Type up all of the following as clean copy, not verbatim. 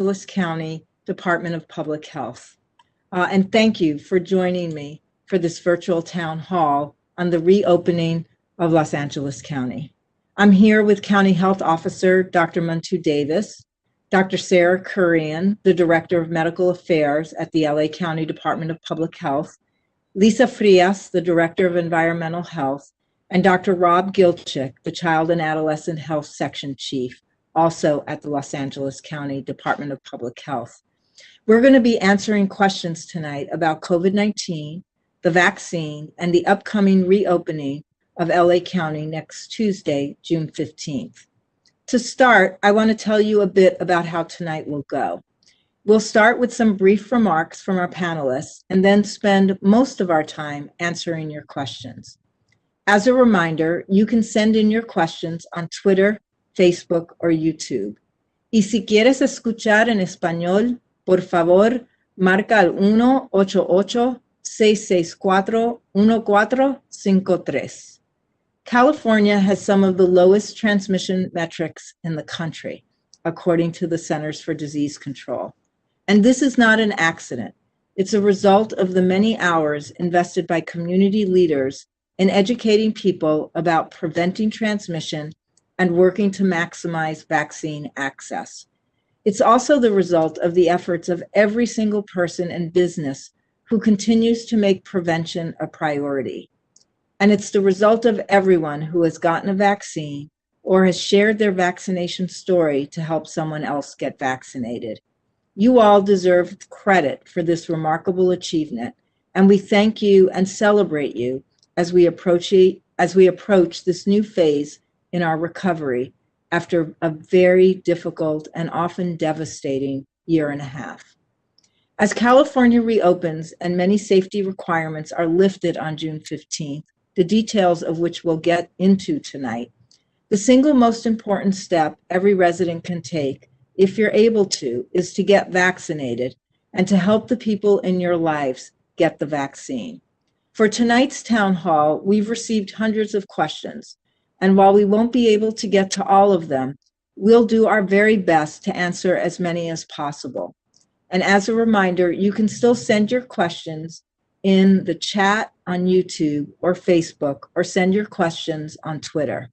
Angeles County Department of Public Health. And thank you for joining me for this virtual town hall on the reopening of Los Angeles County. I'm here with County Health Officer Dr. Muntu Davis, Dr. Sarah Kurian, the Director of Medical Affairs at the LA County Department of Public Health, Lisa Frias, the Director of Environmental Health, and Dr. Rob Gilchick, the Child and Adolescent Health Section Chief, also at the Los Angeles County Department of Public Health. We're going to be answering questions tonight about COVID-19, the vaccine, and the upcoming reopening of LA County next Tuesday, June 15th. To start, I want to tell you a bit about how tonight will go. We'll start with some brief remarks from our panelists and then spend most of our time answering your questions. As a reminder, you can send in your questions on Twitter, Facebook, or YouTube. Y si quieres escuchar en español, por favor, marca al 1-888-664-1453. California has some of the lowest transmission metrics in the country, according to the Centers for Disease Control. And this is not an accident. It's a result of the many hours invested by community leaders in educating people about preventing transmission and working to maximize vaccine access. It's also the result of the efforts of every single person and business who continues to make prevention a priority. And it's the result of everyone who has gotten a vaccine or has shared their vaccination story to help someone else get vaccinated. You all deserve credit for this remarkable achievement, and we thank you and celebrate you as we approach this new phase in our recovery after a very difficult and often devastating year and a half. As California reopens and many safety requirements are lifted on June 15th, the details of which we'll get into tonight, the single most important step every resident can take, if you're able to, is to get vaccinated and to help the people in your lives get the vaccine. For tonight's town hall, we've received hundreds of questions, and while we won't be able to get to all of them, we'll do our very best to answer as many as possible. And as a reminder, you can still send your questions in the chat on YouTube or Facebook, or send your questions on Twitter.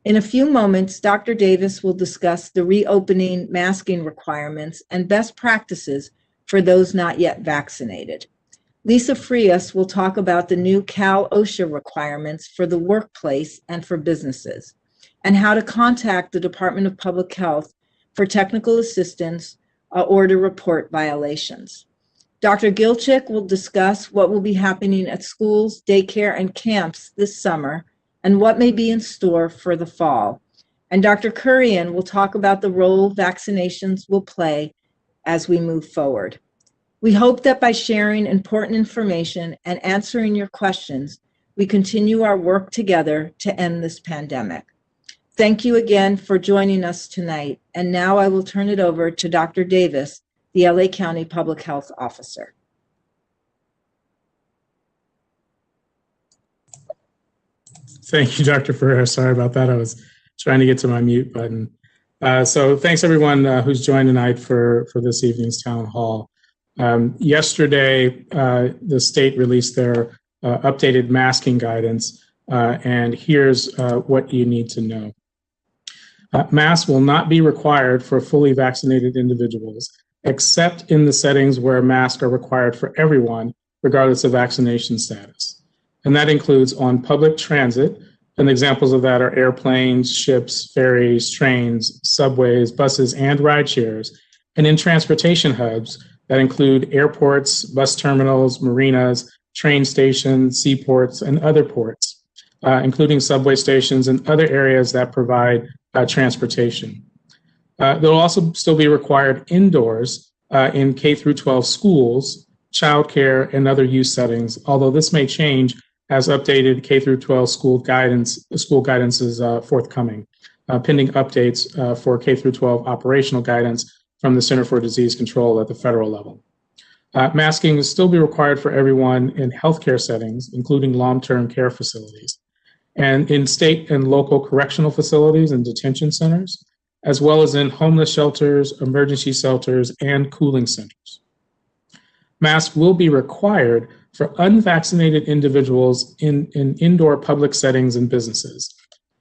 In a few moments, Dr. Davis will discuss the reopening masking requirements and best practices for those not yet vaccinated. Lisa Frias will talk about the new Cal-OSHA requirements for the workplace and for businesses, and how to contact the Department of Public Health for technical assistance or to report violations. Dr. Gilchick will discuss what will be happening at schools, daycare, and camps this summer, and what may be in store for the fall. And Dr. Kurian will talk about the role vaccinations will play as we move forward. We hope that by sharing important information and answering your questions, we continue our work together to end this pandemic. Thank you again for joining us tonight. And now I will turn it over to Dr. Davis, the LA County Public Health Officer. Thank you, Dr. Ferrer. Sorry about that. I was trying to get to my mute button. So thanks everyone who's joined tonight for this evening's town hall. Yesterday, the state released their updated masking guidance, and here's what you need to know. Masks will not be required for fully vaccinated individuals, except in the settings where masks are required for everyone, regardless of vaccination status. And that includes on public transit, and examples of that are airplanes, ships, ferries, trains, subways, buses, and ride shares, and in transportation hubs that include airports, bus terminals, marinas, train stations, seaports, and other ports, including subway stations and other areas that provide transportation. They'll also still be required indoors in K through 12 schools, childcare, and other use settings, although this may change as updated K through 12 school guidance is forthcoming, pending updates for K through 12 operational guidance from the Center for Disease Control at the federal level. Masking will still be required for everyone in healthcare settings, including long-term care facilities, and in state and local correctional facilities and detention centers, as well as in homeless shelters, emergency shelters, and cooling centers. Masks will be required for unvaccinated individuals in indoor public settings and businesses.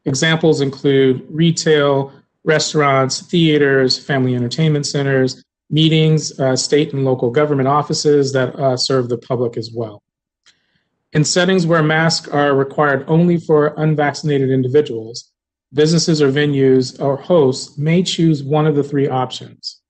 Examples include retail, restaurants, theaters, family entertainment centers, meetings, state and local government offices that serve the public as well. In settings where masks are required only for unvaccinated individuals, businesses or venues or hosts may choose one of the three options.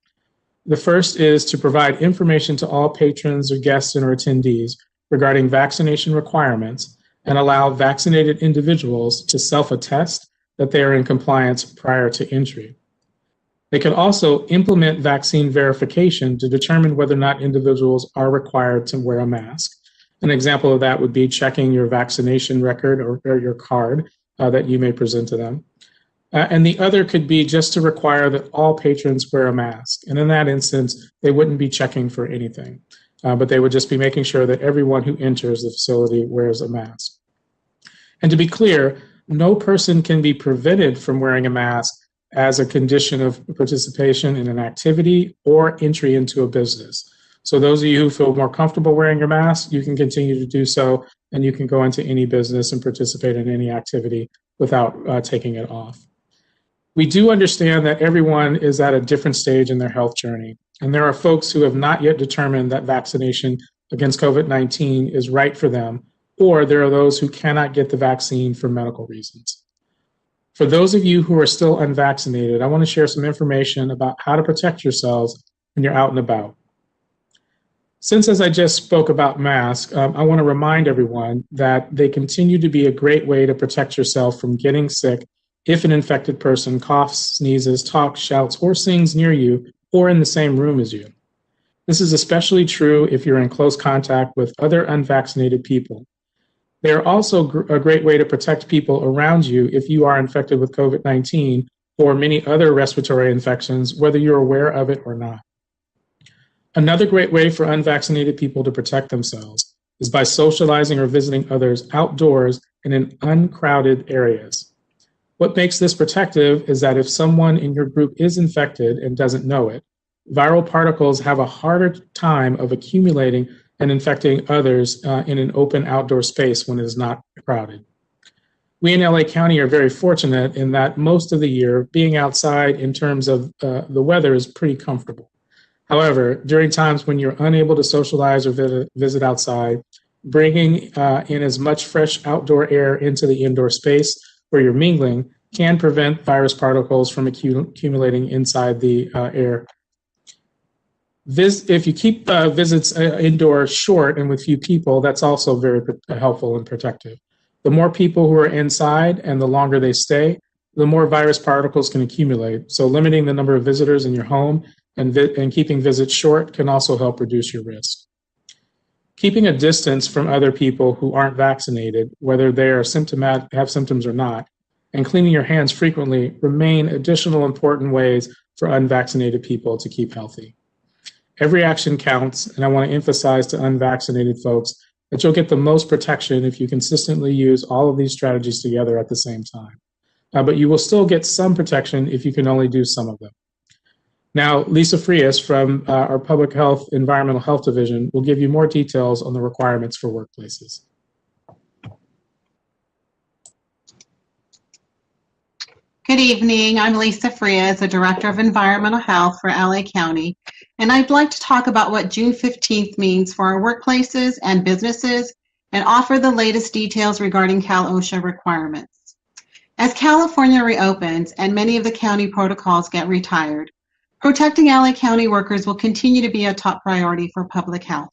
The first is to provide information to all patrons or guests or attendees regarding vaccination requirements and allow vaccinated individuals to self-attest that they are in compliance prior to entry. They can also implement vaccine verification to determine whether or not individuals are required to wear a mask. An example of that would be checking your vaccination record or your card that you may present to them. And the other could be just to require that all patrons wear a mask. And in that instance, they wouldn't be checking for anything, but they would just be making sure that everyone who enters the facility wears a mask. And to be clear, no person can be prevented from wearing a mask as a condition of participation in an activity or entry into a business. So those of you who feel more comfortable wearing your mask, you can continue to do so, and you can go into any business and participate in any activity without taking it off. We do understand that everyone is at a different stage in their health journey, and there are folks who have not yet determined that vaccination against COVID-19 is right for them, or there are those who cannot get the vaccine for medical reasons. For those of you who are still unvaccinated, I want to share some information about how to protect yourselves when you're out and about. Since, as I just spoke about masks, I want to remind everyone that they continue to be a great way to protect yourself from getting sick if an infected person coughs, sneezes, talks, shouts, or sings near you or in the same room as you. This is especially true if you're in close contact with other unvaccinated people. They are also a great way to protect people around you if you are infected with COVID-19 or many other respiratory infections, whether you're aware of it or not. Another great way for unvaccinated people to protect themselves is by socializing or visiting others outdoors and in uncrowded areas. What makes this protective is that if someone in your group is infected and doesn't know it, viral particles have a harder time of accumulating and infecting others in an open outdoor space when it is not crowded. We in LA County are very fortunate in that most of the year being outside in terms of the weather is pretty comfortable. However, during times when you're unable to socialize or visit outside, bringing in as much fresh outdoor air into the indoor space where you're mingling can prevent virus particles from accumulating inside the air. If you keep visits indoors short and with few people, that's also very helpful and protective. The more people who are inside and the longer they stay, the more virus particles can accumulate. So limiting the number of visitors in your home and keeping visits short can also help reduce your risk. Keeping a distance from other people who aren't vaccinated, whether they are symptomatic, have symptoms or not, and cleaning your hands frequently remain additional important ways for unvaccinated people to keep healthy. Every action counts, and I want to emphasize to unvaccinated folks that you'll get the most protection if you consistently use all of these strategies together at the same time. But you will still get some protection if you can only do some of them. Now, Lisa Frias from our Public Health Environmental Health Division will give you more details on the requirements for workplaces. Good evening. I'm Lisa Frias, the Director of Environmental Health for LA County, and I'd like to talk about what June 15th means for our workplaces and businesses and offer the latest details regarding Cal OSHA requirements. As California reopens and many of the county protocols get retired, protecting LA County workers will continue to be a top priority for public health.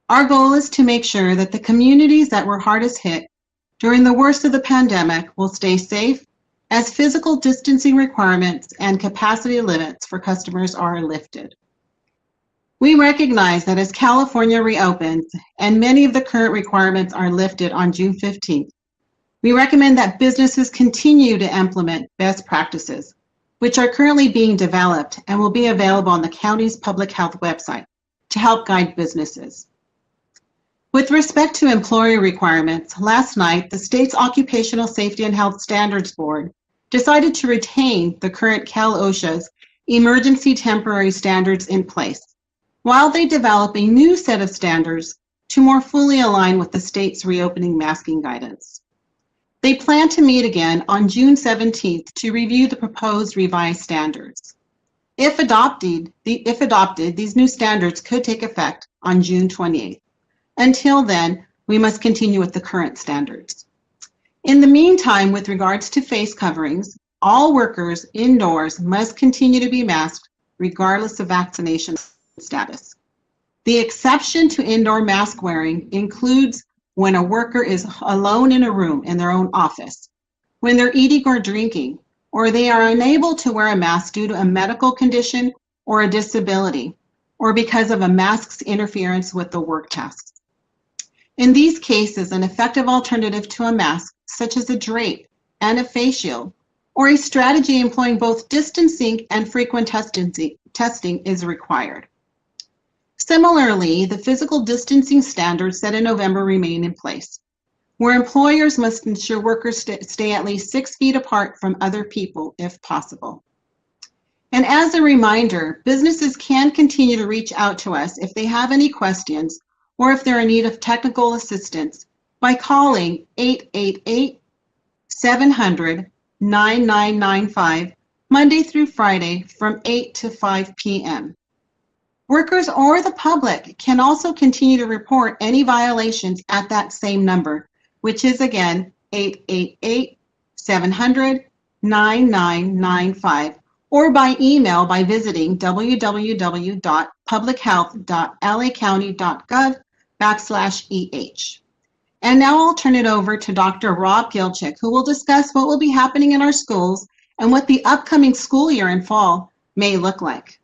Our goal is to make sure that the communities that were hardest hit during the worst of the pandemic will stay safe as physical distancing requirements and capacity limits for customers are lifted. We recognize that as California reopens and many of the current requirements are lifted on June 15th, we recommend that businesses continue to implement best practices, which are currently being developed and will be available on the county's public health website to help guide businesses. With respect to employee requirements, last night, the state's Occupational Safety and Health Standards Board decided to retain the current Cal-OSHA's emergency temporary standards in place, while they develop a new set of standards to more fully align with the state's reopening masking guidance. They plan to meet again on June 17th to review the proposed revised standards. If adopted, these new standards could take effect on June 28th. Until then, we must continue with the current standards. In the meantime, with regards to face coverings, all workers indoors must continue to be masked regardless of vaccination status. The exception to indoor mask wearing includes when a worker is alone in a room in their own office, when they're eating or drinking, or they are unable to wear a mask due to a medical condition or a disability, or because of a mask's interference with the work tasks. In these cases, an effective alternative to a mask, such as a drape and a face shield, or a strategy employing both distancing and frequent testing is required. Similarly, the physical distancing standards set in November remain in place, where employers must ensure workers stay at least 6 feet apart from other people if possible. And as a reminder, businesses can continue to reach out to us if they have any questions or if they're in need of technical assistance by calling 888-700-9995 Monday through Friday from 8 to 5 p.m. Workers or the public can also continue to report any violations at that same number, which is again 888-700-9995, or by email by visiting www.publichealth.lacounty.gov/EH. And now I'll turn it over to Dr. Rob Gilchick, who will discuss what will be happening in our schools and what the upcoming school year in fall may look like.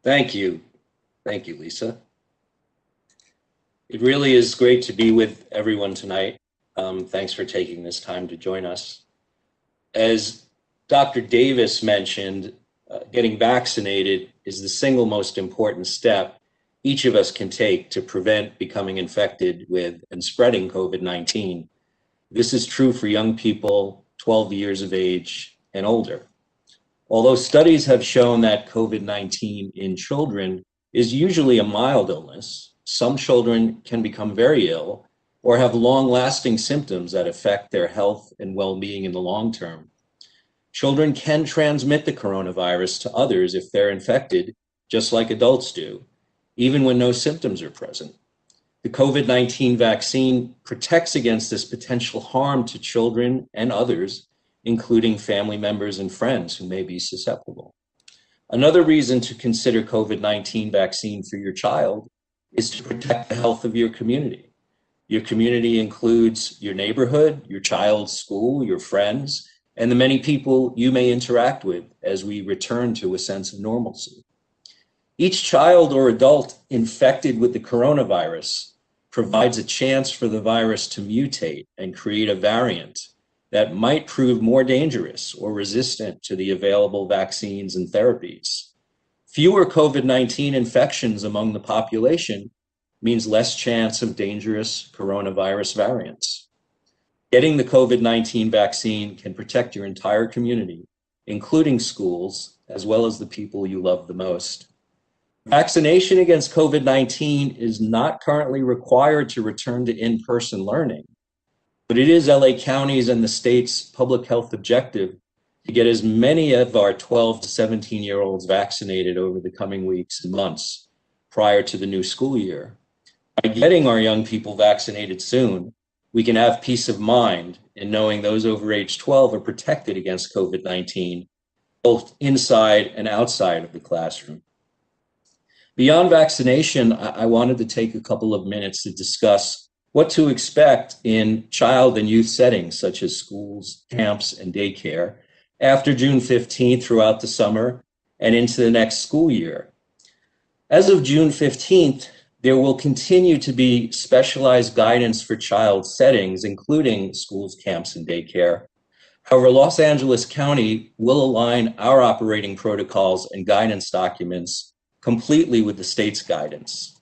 Thank you. Thank you, Lisa. It really is great to be with everyone tonight. Thanks for taking this time to join us. As Dr. Davis mentioned, getting vaccinated is the single most important step each of us can take to prevent becoming infected with and spreading COVID-19. This is true for young people 12 years of age and older. Although studies have shown that COVID-19 in children is usually a mild illness, some children can become very ill or have long-lasting symptoms that affect their health and well-being in the long term. Children can transmit the coronavirus to others if they're infected, just like adults do, even when no symptoms are present. The COVID-19 vaccine protects against this potential harm to children and others, including family members and friends who may be susceptible. Another reason to consider COVID-19 vaccine for your child is to protect the health of your community. Your community includes your neighborhood, your child's school, your friends, and the many people you may interact with as we return to a sense of normalcy. Each child or adult infected with the coronavirus provides a chance for the virus to mutate and create a variant that might prove more dangerous or resistant to the available vaccines and therapies. Fewer COVID-19 infections among the population means less chance of dangerous coronavirus variants. Getting the COVID-19 vaccine can protect your entire community, including schools, as well as the people you love the most. Vaccination against COVID-19 is not currently required to return to in-person learning, but it is LA County's and the state's public health objective to get as many of our 12 to 17-year-olds vaccinated over the coming weeks and months prior to the new school year. By getting our young people vaccinated soon, we can have peace of mind in knowing those over age 12 are protected against COVID-19, both inside and outside of the classroom. Beyond vaccination, I wanted to take a couple of minutes to discuss what to expect in child and youth settings such as schools, camps, and daycare after June 15th throughout the summer and into the next school year. As of June 15th, there will continue to be specialized guidance for child settings, including schools, camps, and daycare. However, Los Angeles County will align our operating protocols and guidance documents completely with the state's guidance.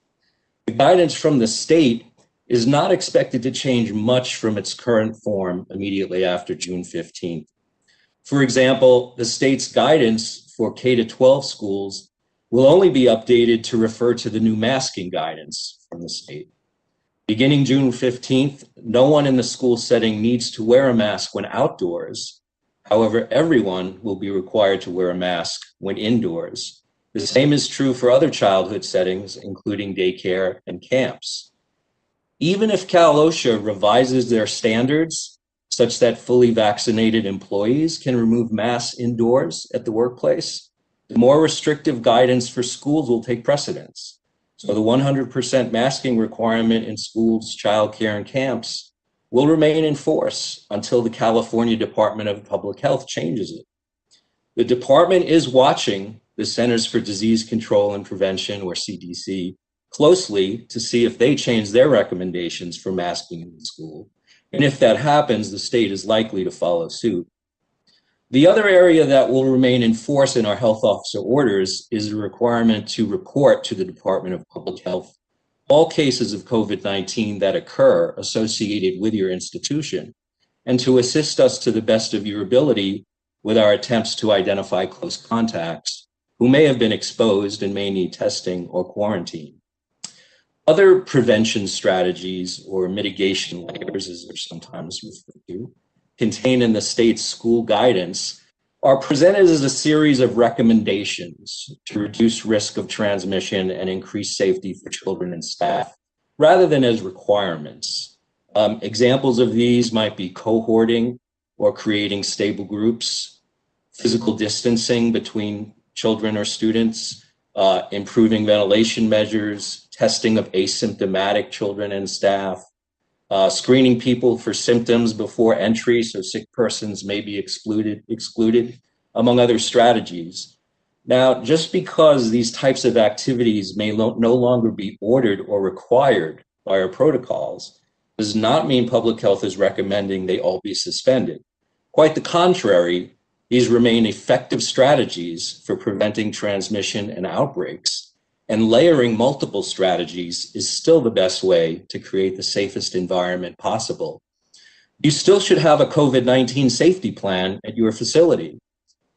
The guidance from the state is not expected to change much from its current form immediately after June 15th. For example, the state's guidance for K-12 schools will only be updated to refer to the new masking guidance from the state. Beginning June 15th, no one in the school setting needs to wear a mask when outdoors. However, everyone will be required to wear a mask when indoors. The same is true for other childhood settings, including daycare and camps. Even if Cal OSHA revises their standards such that fully vaccinated employees can remove masks indoors at the workplace, the more restrictive guidance for schools will take precedence. So the 100% masking requirement in schools, childcare, and camps will remain in force until the California Department of Public Health changes it. The department is watching the Centers for Disease Control and Prevention, or CDC, closely to see if they change their recommendations for masking in the school. And if that happens, the state is likely to follow suit. The other area that will remain in force in our health officer orders is the requirement to report to the Department of Public Health all cases of COVID-19 that occur associated with your institution, and to assist us to the best of your ability with our attempts to identify close contacts who may have been exposed and may need testing or quarantine. Other prevention strategies, or mitigation layers as they're sometimes referred to, contained in the state's school guidance are presented as a series of recommendations to reduce risk of transmission and increase safety for children and staff, rather than as requirements. Examples of these might be cohorting or creating stable groups, physical distancing between children or students, improving ventilation measures, testing of asymptomatic children and staff, screening people for symptoms before entry so sick persons may be excluded, among other strategies. Now, just because these types of activities may no longer be ordered or required by our protocols does not mean public health is recommending they all be suspended. Quite the contrary, these remain effective strategies for preventing transmission and outbreaks. And layering multiple strategies is still the best way to create the safest environment possible. You still should have a COVID-19 safety plan at your facility.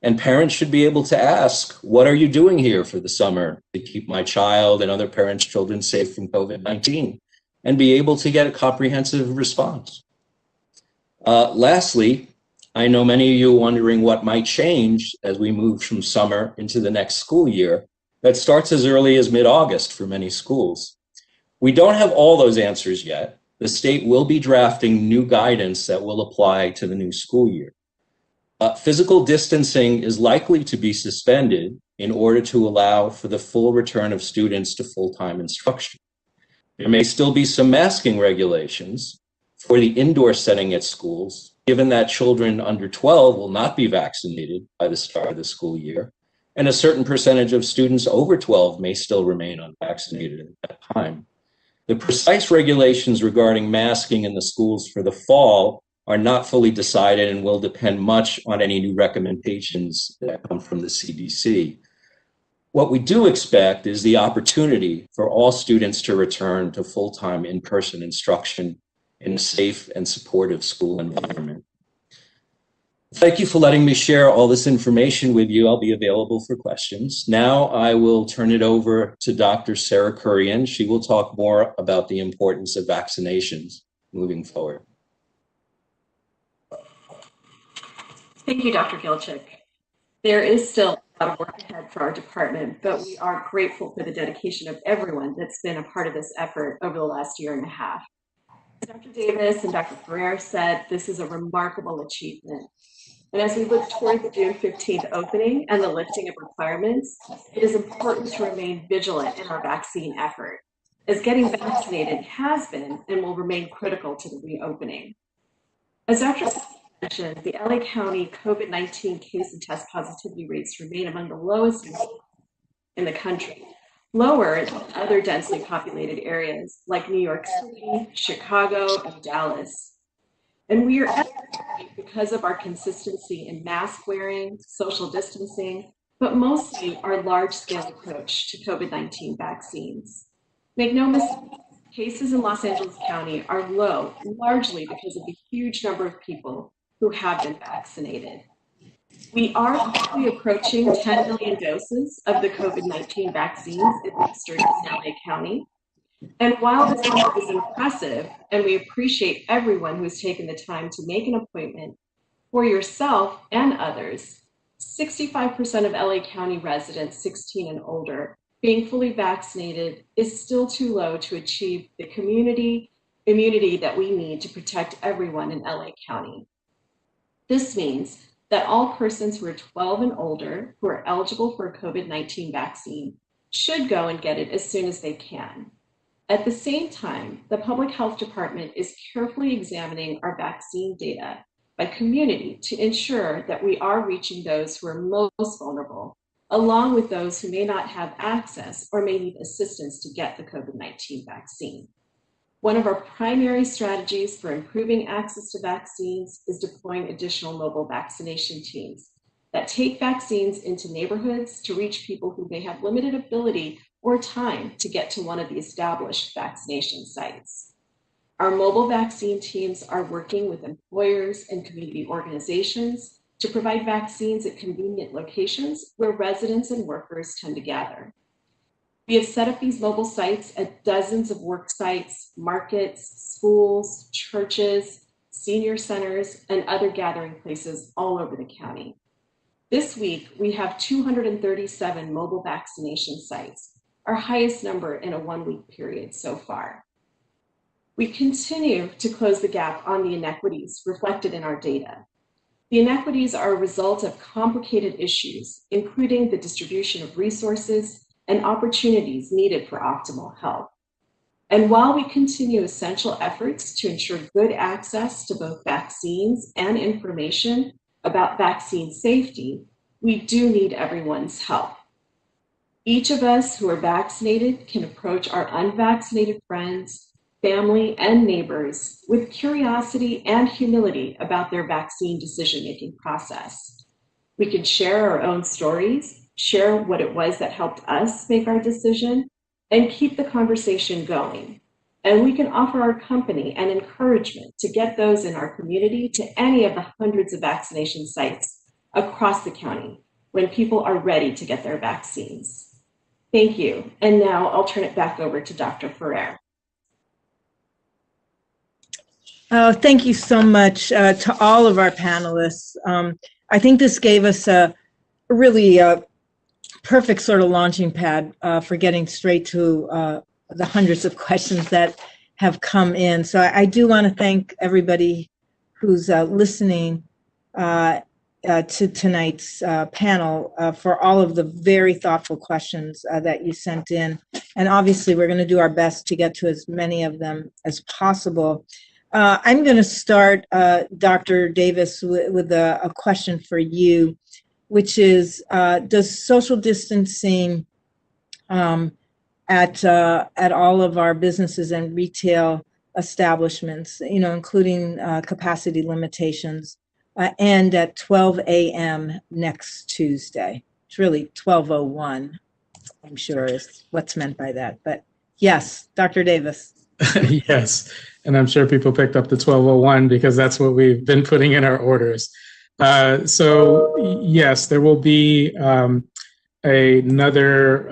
And parents should be able to ask, what are you doing here for the summer to keep my child and other parents' children safe from COVID-19? And be able to get a comprehensive response. Lastly, I know many of you are wondering what might change as we move from summer into the next school year. That starts as early as mid-August for many schools. We don't have all those answers yet. The state will be drafting new guidance that will apply to the new school year. Physical distancing is likely to be suspended in order to allow for the full return of students to full-time instruction. There may still be some masking regulations for the indoor setting at schools, given that children under 12 will not be vaccinated by the start of the school year. And a certain percentage of students over 12 may still remain unvaccinated at that time. The precise regulations regarding masking in the schools for the fall are not fully decided and will depend much on any new recommendations that come from the CDC. What we do expect is the opportunity for all students to return to full-time in-person instruction in a safe and supportive school environment. Thank you for letting me share all this information with you. I'll be available for questions. Now I will turn it over to Dr. Sarah Kurian. She will talk more about the importance of vaccinations moving forward. Thank you, Dr. Gilchick. There is still a lot of work ahead for our department, but we are grateful for the dedication of everyone that's been a part of this effort over the last year and a half. As Dr. Davis and Dr. Ferrer said, this is a remarkable achievement. And as we look toward the June 15th opening and the lifting of requirements, it is important to remain vigilant in our vaccine effort, as getting vaccinated has been and will remain critical to the reopening. As Dr. mentioned, the LA County COVID-19 case and test positivity rates remain among the lowest in the country, lower than other densely populated areas like New York City, Chicago, and Dallas. And we are at because of our consistency in mask wearing, social distancing, but mostly our large-scale approach to COVID-19 vaccines. Make no mistake, Cases in Los Angeles County are low, largely because of the huge number of people who have been vaccinated. We are quickly approaching 10 million doses of the COVID-19 vaccines administered in LA County. And while this number is impressive, and we appreciate everyone who has taken the time to make an appointment for yourself and others, 65% of LA County residents 16 and older being fully vaccinated is still too low to achieve the community immunity that we need to protect everyone in LA County. This means that all persons who are 12 and older who are eligible for a COVID-19 vaccine should go and get it as soon as they can. At the same time, the Public Health Department is carefully examining our vaccine data by community to ensure that we are reaching those who are most vulnerable, along with those who may not have access or may need assistance to get the COVID-19 vaccine. One of our primary strategies for improving access to vaccines is deploying additional mobile vaccination teams that take vaccines into neighborhoods to reach people who may have limited ability or time to get to one of the established vaccination sites. Our mobile vaccine teams are working with employers and community organizations to provide vaccines at convenient locations where residents and workers tend to gather. We have set up these mobile sites at dozens of work sites, markets, schools, churches, senior centers, and other gathering places all over the county. This week, we have 237 mobile vaccination sites, our highest number in a one-week period so far. We continue to close the gap on the inequities reflected in our data. The inequities are a result of complicated issues, including the distribution of resources and opportunities needed for optimal health. And while we continue essential efforts to ensure good access to both vaccines and information about vaccine safety, we do need everyone's help. Each of us who are vaccinated can approach our unvaccinated friends, family, and neighbors with curiosity and humility about their vaccine decision-making process. We can share our own stories, share what it was that helped us make our decision, and keep the conversation going. And we can offer our company an encouragement to get those in our community to any of the hundreds of vaccination sites across the county when people are ready to get their vaccines. Thank you. And now I'll turn it back over to Dr. Ferrer. Thank you so much to all of our panelists. I think this gave us a really perfect sort of launching pad for getting straight to the hundreds of questions that have come in. So I do want to thank everybody who's listening to tonight's panel for all of the very thoughtful questions that you sent in. And obviously, we're going to do our best to get to as many of them as possible. I'm going to start, Dr. Davis, with a question for you, which is, does social distancing at all of our businesses and retail establishments, including capacity limitations, end at 12 a.m. next Tuesday? It's really 12:01, I'm sure, is what's meant by that. But yes, Dr. Davis. Yes, and I'm sure people picked up the 12:01 because that's what we've been putting in our orders. So yes, there will be another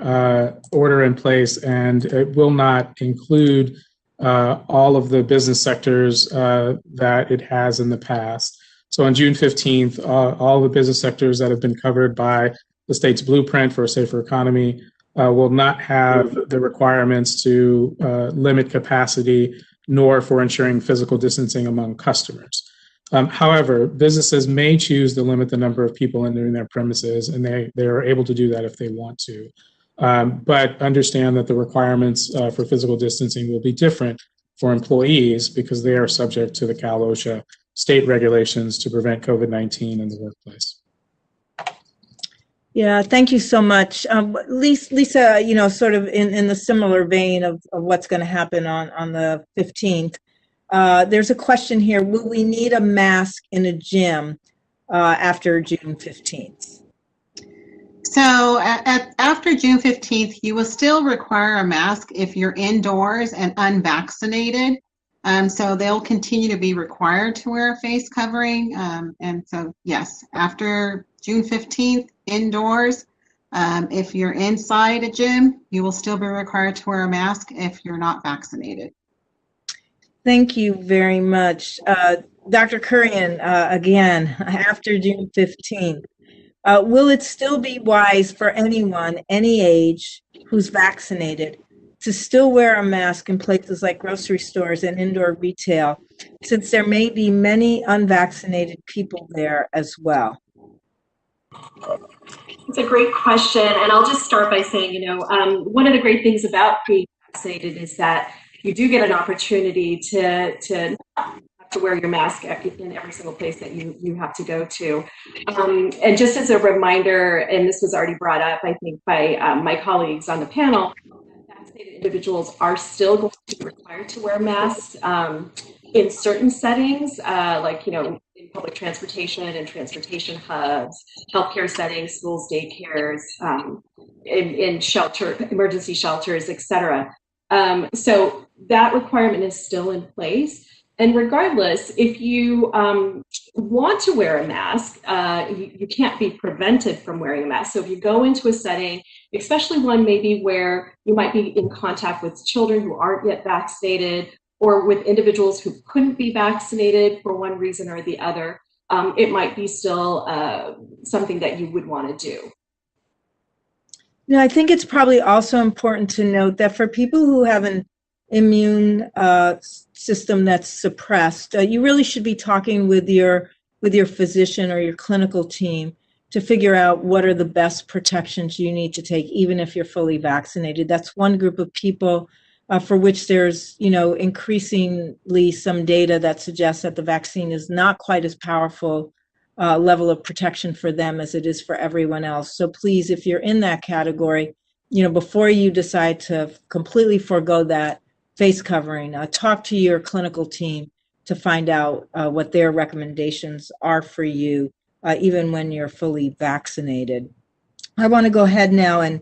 order in place, and it will not include all of the business sectors that it has in the past. So on June 15th, all the business sectors that have been covered by the state's blueprint for a safer economy will not have the requirements to limit capacity, nor for ensuring physical distancing among customers. However, businesses may choose to limit the number of people entering their premises, and they are able to do that if they want to. But understand that the requirements for physical distancing will be different for employees because they are subject to the Cal OSHA state regulations to prevent COVID-19 in the workplace. Yeah, thank you so much. Lisa, sort of in the similar vein of what's going to happen on the 15th, there's a question here: will we need a mask in a gym after June 15th? So after June 15th, you will still require a mask if you're indoors and unvaccinated. So they'll continue to be required to wear a face covering. And so, yes, after June 15th, indoors, if you're inside a gym, you will still be required to wear a mask if you're not vaccinated. Thank you very much. Dr. Kurian, again, after June 15th, will it still be wise for anyone, any age, who's vaccinated to still wear a mask in places like grocery stores and indoor retail, since there may be many unvaccinated people there as well? It's a great question, and I'll just start by saying, one of the great things about being vaccinated is that you do get an opportunity to have to wear your mask in every single place that you have to go to. And just as a reminder, and this was already brought up, I think, by my colleagues on the panel, vaccinated individuals are still going to be required to wear masks in certain settings, like, in public transportation and transportation hubs, healthcare settings, schools, daycares, in emergency shelters, et cetera. So that requirement is still in place. And regardless, if you want to wear a mask, you can't be prevented from wearing a mask. So if you go into a setting, especially one maybe where you might be in contact with children who aren't yet vaccinated, or with individuals who couldn't be vaccinated for one reason or the other, it might be still something that you would want to do. I think it's probably also important to note that for people who have an immune system that's suppressed, you really should be talking with your physician or your clinical team to figure out what are the best protections you need to take, even if you're fully vaccinated. That's one group of people for which there's, increasingly some data that suggests that the vaccine is not quite as powerful level of protection for them as it is for everyone else. So please, if you're in that category, before you decide to completely forego that face covering, talk to your clinical team to find out what their recommendations are for you, even when you're fully vaccinated. I want to go ahead now and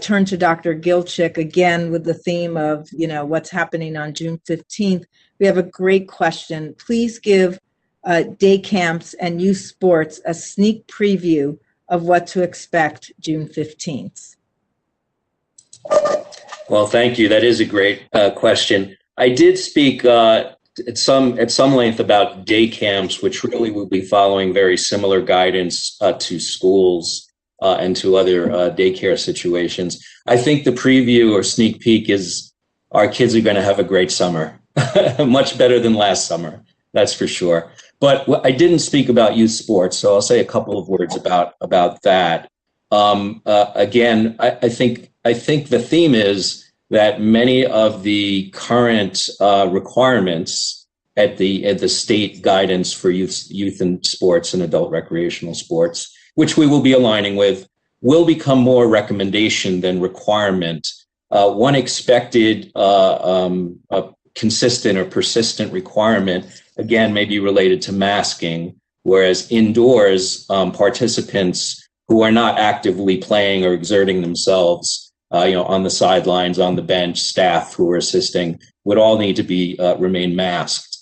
turn to Dr. Gilchick again with the theme of, what's happening on June 15th. We have a great question. Please give day camps and youth sports a sneak preview of what to expect June 15th. Well, thank you. That is a great question. I did speak at some length about day camps, which really will be following very similar guidance to schools and to other daycare situations. I think the preview or sneak peek is our kids are going to have a great summer, much better than last summer, that's for sure. But I didn't speak about youth sports, so I'll say a couple of words about that. Again, I think the theme is that many of the current requirements at the state guidance for youth and sports and adult recreational sports, which we will be aligning with, will become more recommendation than requirement. One expected consistent or persistent requirement, again, may be related to masking, whereas indoors, participants who are not actively playing or exerting themselves, on the sidelines, on the bench, staff who are assisting, would all need to be remain masked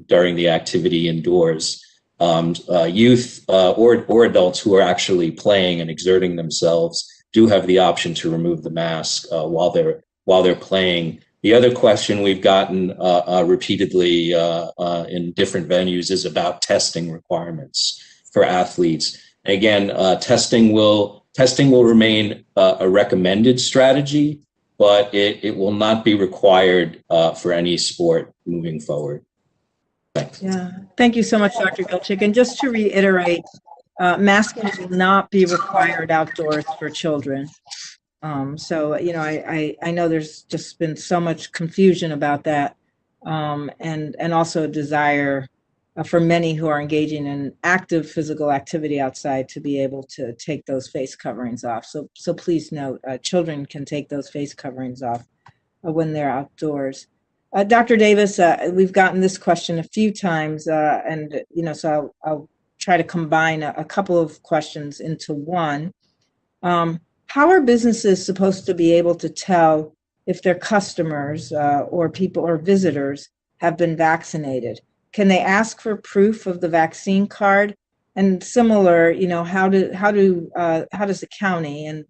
during the activity indoors. Youth or adults who are actually playing and exerting themselves do have the option to remove the mask while they're playing. The other question we've gotten repeatedly in different venues is about testing requirements for athletes. Again, testing will remain a recommended strategy, but it will not be required for any sport moving forward. Thanks. Yeah, thank you so much, Dr. Gilchick. And just to reiterate, masking will not be required outdoors for children. So, I know there's just been so much confusion about that, and also a desire for many who are engaging in active physical activity outside to be able to take those face coverings off. So please note, children can take those face coverings off when they're outdoors. Dr. Davis, we've gotten this question a few times, so I'll try to combine a couple of questions into one. How are businesses supposed to be able to tell if their customers or people or visitors have been vaccinated? Can they ask for proof of the vaccine card? And similar, how does the county, and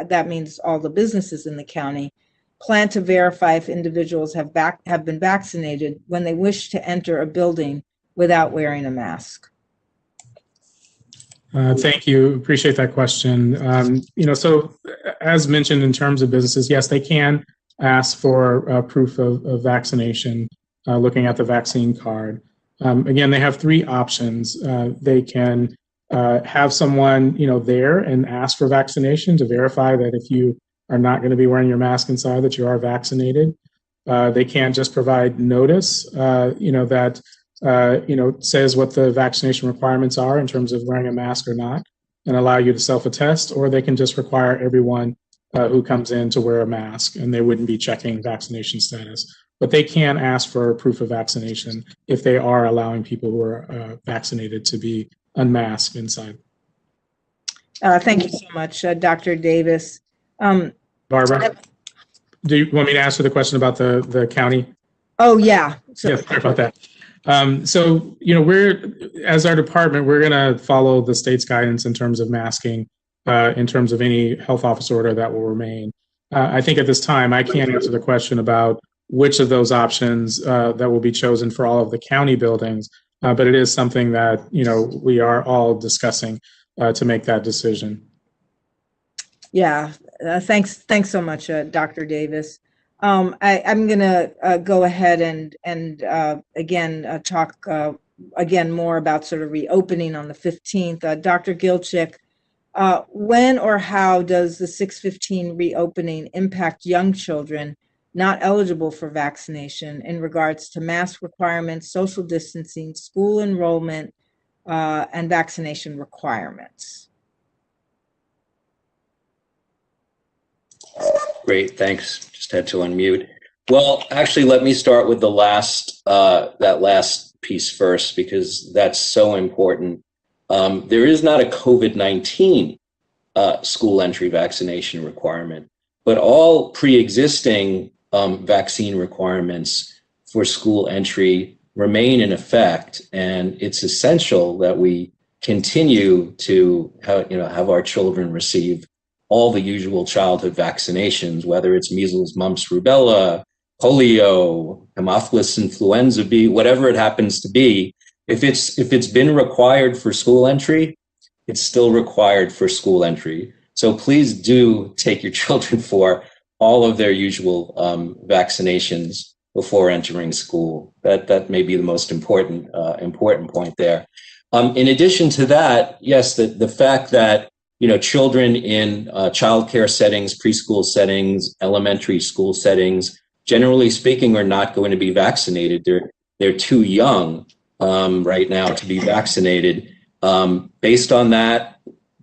that means all the businesses in the county, plan to verify if individuals have been vaccinated when they wish to enter a building without wearing a mask? Thank you. Appreciate that question. So as mentioned, in terms of businesses, yes, they can ask for proof of vaccination, looking at the vaccine card. Again, they have three options. They can have someone, there and ask for vaccination to verify that if you are not going to be wearing your mask inside, that you are vaccinated. They can't just provide notice, that says what the vaccination requirements are in terms of wearing a mask or not, and allow you to self-attest, or they can just require everyone who comes in to wear a mask, and they wouldn't be checking vaccination status. But they can ask for proof of vaccination if they are allowing people who are vaccinated to be unmasked inside. Thank you so much, Dr. Davis. Barbara, do you want me to answer the question about the county? Oh, yeah. Yeah, sorry about that. We're, as our department, we're going to follow the state's guidance in terms of masking, in terms of any health office order that will remain. I think at this time, I can't answer the question about which of those options that will be chosen for all of the county buildings, but it is something that, we are all discussing to make that decision. Yeah, thanks so much, Dr. Davis. I'm going to go ahead and again talk again more about sort of reopening on the 15th. Dr. Gilchick, when or how does the 6/15 reopening impact young children not eligible for vaccination in regards to mask requirements, social distancing, school enrollment, and vaccination requirements? Great, thanks. Just had to unmute. Well, actually, let me start with the that last piece first, because that's so important. There is not a COVID-19 school entry vaccination requirement, but all pre-existing vaccine requirements for school entry remain in effect, and it's essential that we continue to have our children receive all the usual childhood vaccinations, whether it's measles, mumps, rubella, polio, Haemophilus influenza B, whatever it happens to be. If it's been required for school entry, it's still required for school entry. So please do take your children for all of their usual vaccinations before entering school. That may be the most important point there. In addition to that, yes, the fact that children in childcare settings, preschool settings, elementary school settings, generally speaking, are not going to be vaccinated. They're too young right now to be vaccinated. Based on that,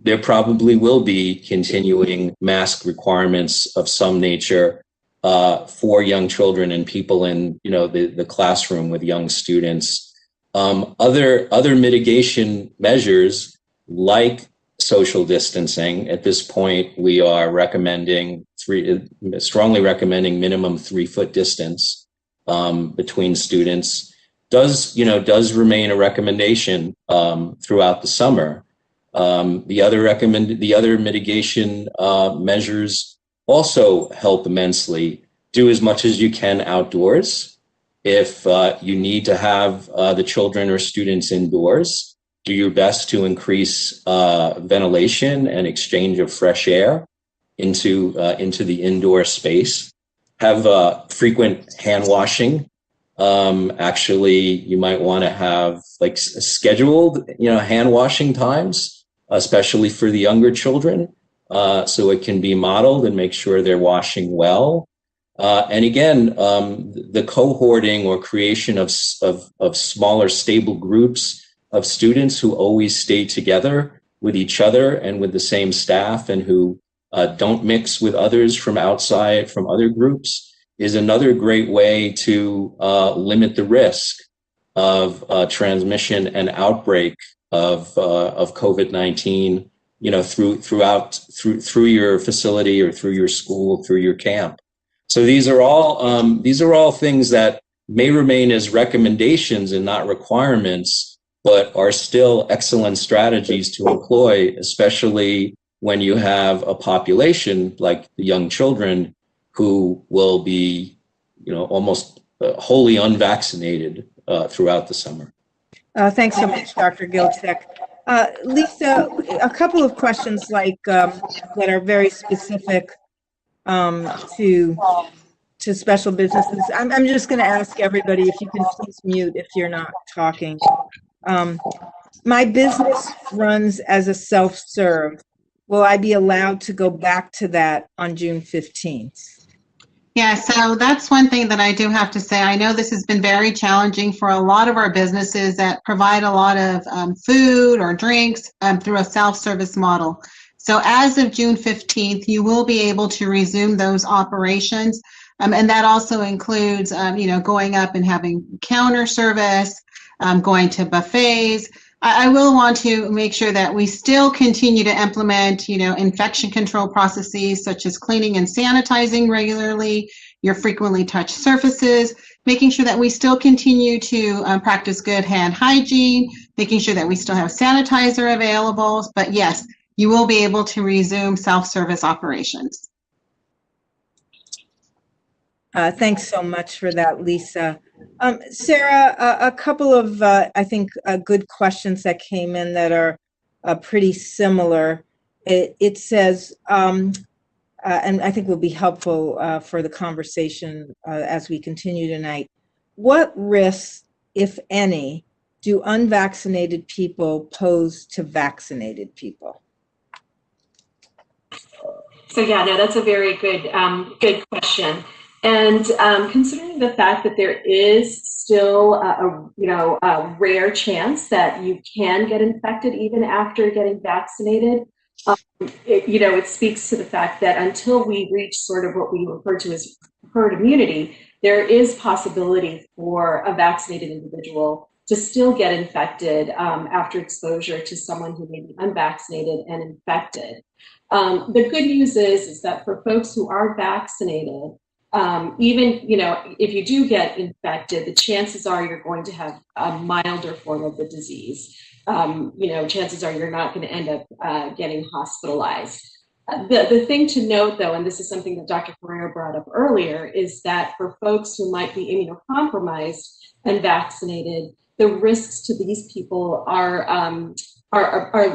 there probably will be continuing mask requirements of some nature for young children and people in the classroom with young students. Other mitigation measures like social distancing. At this point, we are strongly recommending minimum 3-foot distance between students. Does remain a recommendation throughout the summer. The other mitigation measures also help immensely. Do as much as you can outdoors. If you need to have the children or students indoors, do your best to increase ventilation and exchange of fresh air into the indoor space. Have frequent hand washing. Actually, you might want to have scheduled, hand washing times, especially for the younger children, so it can be modeled and make sure they're washing well. And again, the cohorting or creation of smaller, stable groups of students who always stay together with each other and with the same staff, and who don't mix with others from outside, from other groups, is another great way to limit the risk of transmission and outbreak of COVID-19, through your facility or through your school, through your camp. So these are all things that may remain as recommendations and not requirements, but are still excellent strategies to employ, especially when you have a population like the young children who will be, almost wholly unvaccinated throughout the summer. Thanks so much, Dr. Gilchick. Lisa, a couple of questions that are very specific to special businesses. I'm just going to ask everybody if you can please mute if you're not talking. My business runs as a self-serve. Will I be allowed to go back to that on June 15th? Yeah, so that's one thing that I do have to say. I know this has been very challenging for a lot of our businesses that provide a lot of food or drinks through a self-service model. So as of June 15th, you will be able to resume those operations. And that also includes, going up and having counter service, going to buffets. I will want to make sure that we still continue to implement, infection control processes such as cleaning and sanitizing regularly, your frequently touched surfaces, making sure that we still continue to practice good hand hygiene, making sure that we still have sanitizer available. But yes, you will be able to resume self-service operations. Thanks so much for that, Lisa. Sarah, a couple of, I think, good questions that came in that are pretty similar. It says, and I think will be helpful for the conversation as we continue tonight, what risks, if any, do unvaccinated people pose to vaccinated people? So yeah, no, that's a very good question. And considering the fact that there is still a rare chance that you can get infected even after getting vaccinated, it speaks to the fact that until we reach sort of what we refer to as herd immunity, there is possibility for a vaccinated individual to still get infected after exposure to someone who may be unvaccinated and infected. The good news is that for folks who are vaccinated, even, if you do get infected, the chances are you're going to have a milder form of the disease. Chances are you're not going to end up getting hospitalized. The thing to note, though, and this is something that Dr. Ferrer brought up earlier, is that for folks who might be immunocompromised and vaccinated, the risks to these people are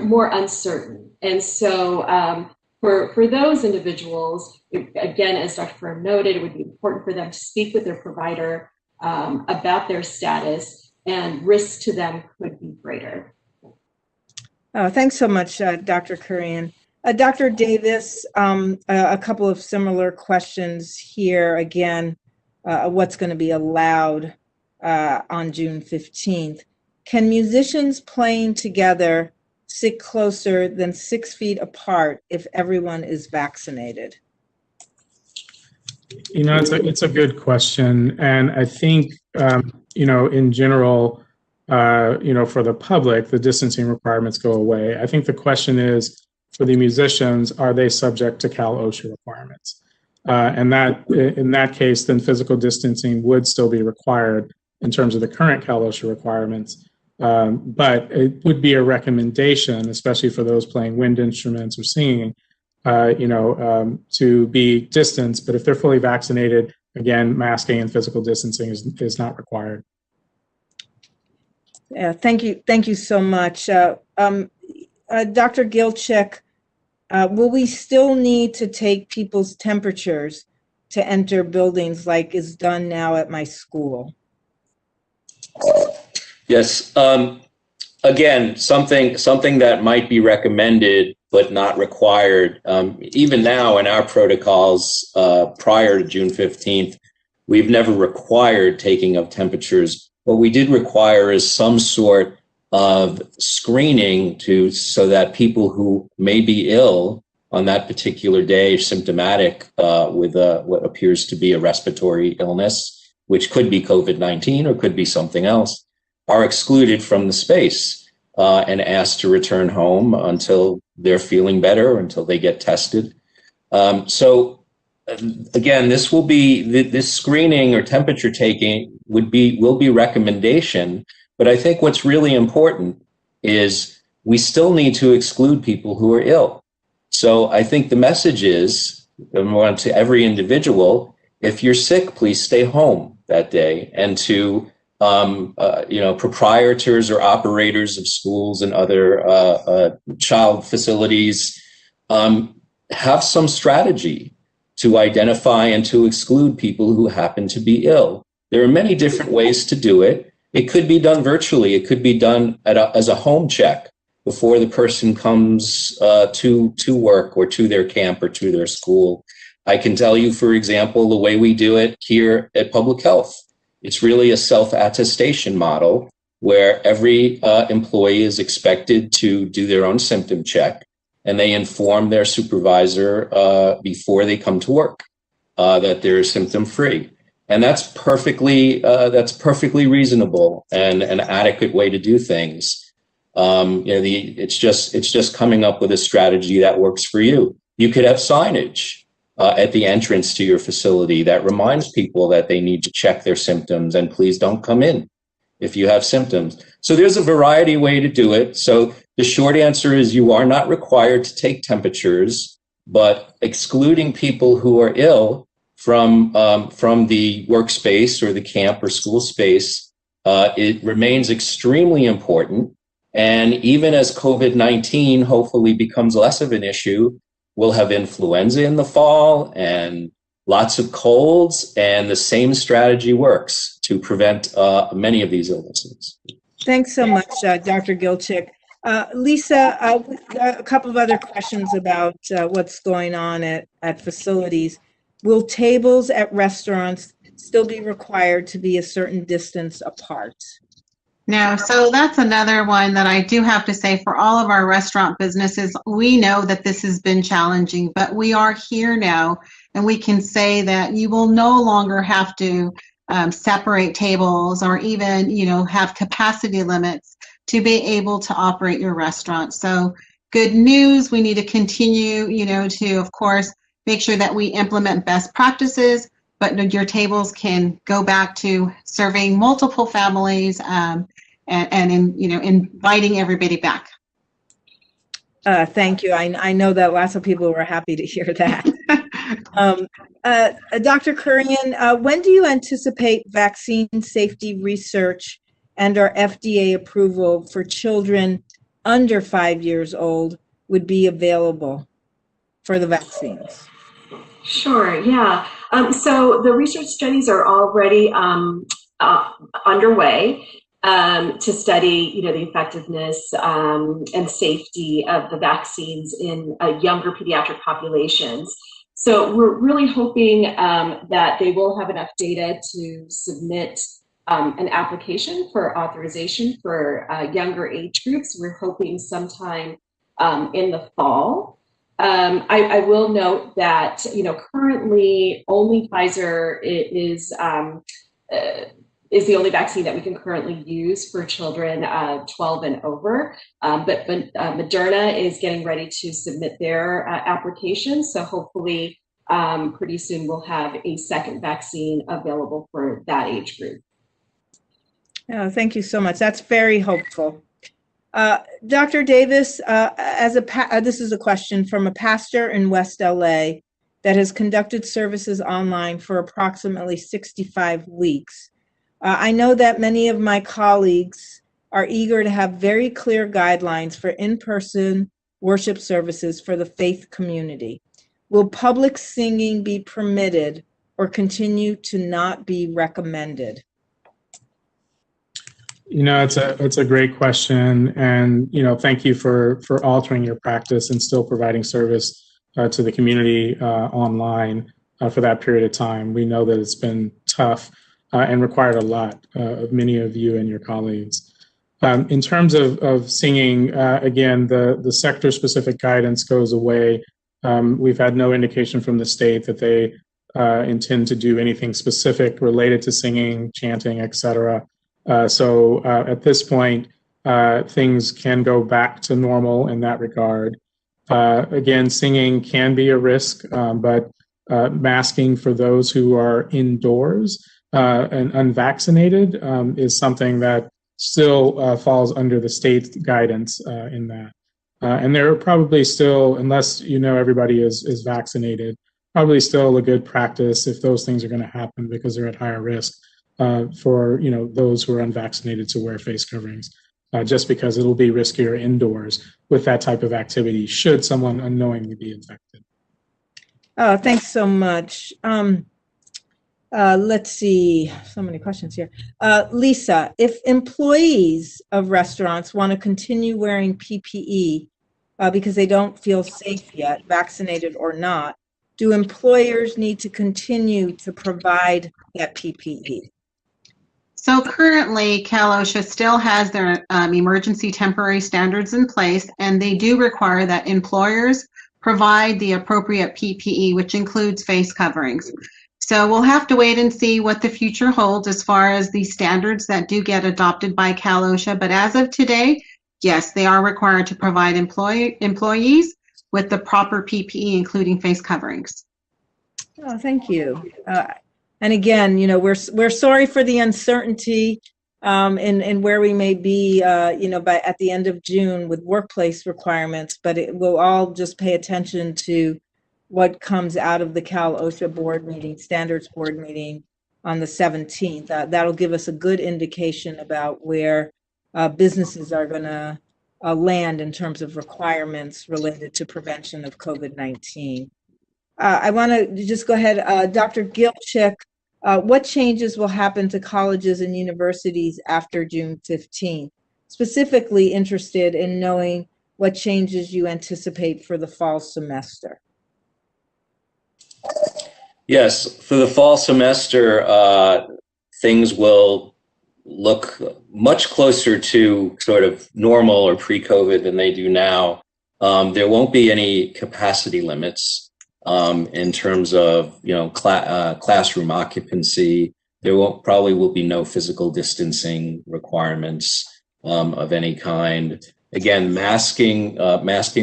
more uncertain. And so for those individuals, again, as Dr. Ferrer noted, it would be important for them to speak with their provider about their status, and risks to them could be greater. Oh, thanks so much, Dr. Kurian. Dr. Davis, a couple of similar questions here. Again, what's going to be allowed on June 15th? Can musicians playing together sit closer than 6 feet apart if everyone is vaccinated? It's a good question. And I think, in general, for the public, the distancing requirements go away. I think the question is, for the musicians, are they subject to Cal OSHA requirements? And that, in that case, then physical distancing would still be required in terms of the current Cal OSHA requirements. But it would be a recommendation, especially for those playing wind instruments or singing, to be distanced. But if they're fully vaccinated, again, masking and physical distancing is not required. Yeah, thank you so much. Dr. Gilchick, will we still need to take people's temperatures to enter buildings like is done now at my school? Yes. Again, something that might be recommended but not required. Even now in our protocols prior to June 15th, we've never required taking of temperatures. What we did require is some sort of screening so that people who may be ill on that particular day, symptomatic with what appears to be a respiratory illness, which could be COVID-19 or could be something else, are excluded from the space and asked to return home until they're feeling better, until they get tested. So again, this screening or temperature taking will be recommendation, but I think what's really important is we still need to exclude people who are ill. So I think the message is, to every individual, if you're sick, please stay home that day. And to proprietors or operators of schools and other child facilities, have some strategy to identify and to exclude people who happen to be ill. There are many different ways to do it. It could be done virtually. It could be done as a home check before the person comes to work or to their camp or to their school. I can tell you, for example, the way we do it here at Public Health. It's really a self-attestation model where every employee is expected to do their own symptom check, and they inform their supervisor before they come to work that they're symptom-free. And that's perfectly reasonable and an adequate way to do things. It's just coming up with a strategy that works for you. You could have signage at the entrance to your facility that reminds people that they need to check their symptoms, and please don't come in if you have symptoms. So there's a variety of ways to do it. So the short answer is you are not required to take temperatures, but excluding people who are ill from the workspace or the camp or school space, it remains extremely important. And even as COVID-19 hopefully becomes less of an issue, we'll have influenza in the fall and lots of colds, and the same strategy works to prevent many of these illnesses. Thanks so much, Dr. Gilchick. Lisa, a couple of other questions about what's going on at facilities. Will tables at restaurants still be required to be a certain distance apart? No, so that's another one that I do have to say, for all of our restaurant businesses, we know that this has been challenging, but we are here now, and we can say that you will no longer have to separate tables or even, have capacity limits to be able to operate your restaurant. So good news, we need to continue, to, of course, make sure that we implement best practices, but your tables can go back to serving multiple families and inviting everybody back. Thank you. I know that lots of people were happy to hear that. Dr. Kurian, when do you anticipate vaccine safety research and our FDA approval for children under 5 years old would be available for the vaccines? Sure, yeah. So the research studies are already underway to study, the effectiveness and safety of the vaccines in younger pediatric populations. So we're really hoping that they will have enough data to submit an application for authorization for younger age groups. We're hoping sometime in the fall. I will note that, currently only Pfizer is the only vaccine that we can currently use for children 12 and over. But Moderna is getting ready to submit their application. So hopefully pretty soon we'll have a second vaccine available for that age group. Oh, thank you so much. That's very hopeful. Dr. Davis, this is a question from a pastor in West LA that has conducted services online for approximately 65 weeks. I know that many of my colleagues are eager to have very clear guidelines for in-person worship services for the faith community. Will public singing be permitted or continue to not be recommended? It's a great question, and thank you for altering your practice and still providing service to the community online for that period of time. We know that it's been tough and required a lot of many of you and your colleagues. In terms of singing, again, the sector-specific guidance goes away. We've had no indication from the state that they intend to do anything specific related to singing, chanting, etc. So at this point, things can go back to normal in that regard. Again, singing can be a risk, but masking for those who are indoors and unvaccinated is something that still falls under the state guidance in that. And there are probably still, unless you know everybody is vaccinated, probably still a good practice if those things are going to happen because they're at higher risk for those who are unvaccinated to wear face coverings, just because it'll be riskier indoors with that type of activity should someone unknowingly be infected. Oh, thanks so much. Let's see, so many questions here. Lisa, if employees of restaurants want to continue wearing PPE because they don't feel safe yet, vaccinated or not, do employers need to continue to provide that PPE? So currently, Cal OSHA still has their emergency temporary standards in place, and they do require that employers provide the appropriate PPE, which includes face coverings. So we'll have to wait and see what the future holds as far as the standards that do get adopted by Cal OSHA. But as of today, yes, they are required to provide employees with the proper PPE, including face coverings. Oh, thank you. And again, we're sorry for the uncertainty in where we may be, by at the end of June with workplace requirements, but we'll all just pay attention to what comes out of the Cal OSHA board meeting, standards board meeting on the 17th. That'll give us a good indication about where businesses are going to land in terms of requirements related to prevention of COVID-19. I want to just go ahead, Dr. Gilchick, what changes will happen to colleges and universities after June 15th? Specifically interested in knowing what changes you anticipate for the fall semester. Yes, for the fall semester, things will look much closer to sort of normal or pre-COVID than they do now. There won't be any capacity limits in terms of classroom occupancy. There probably will be no physical distancing requirements of any kind. Again, masking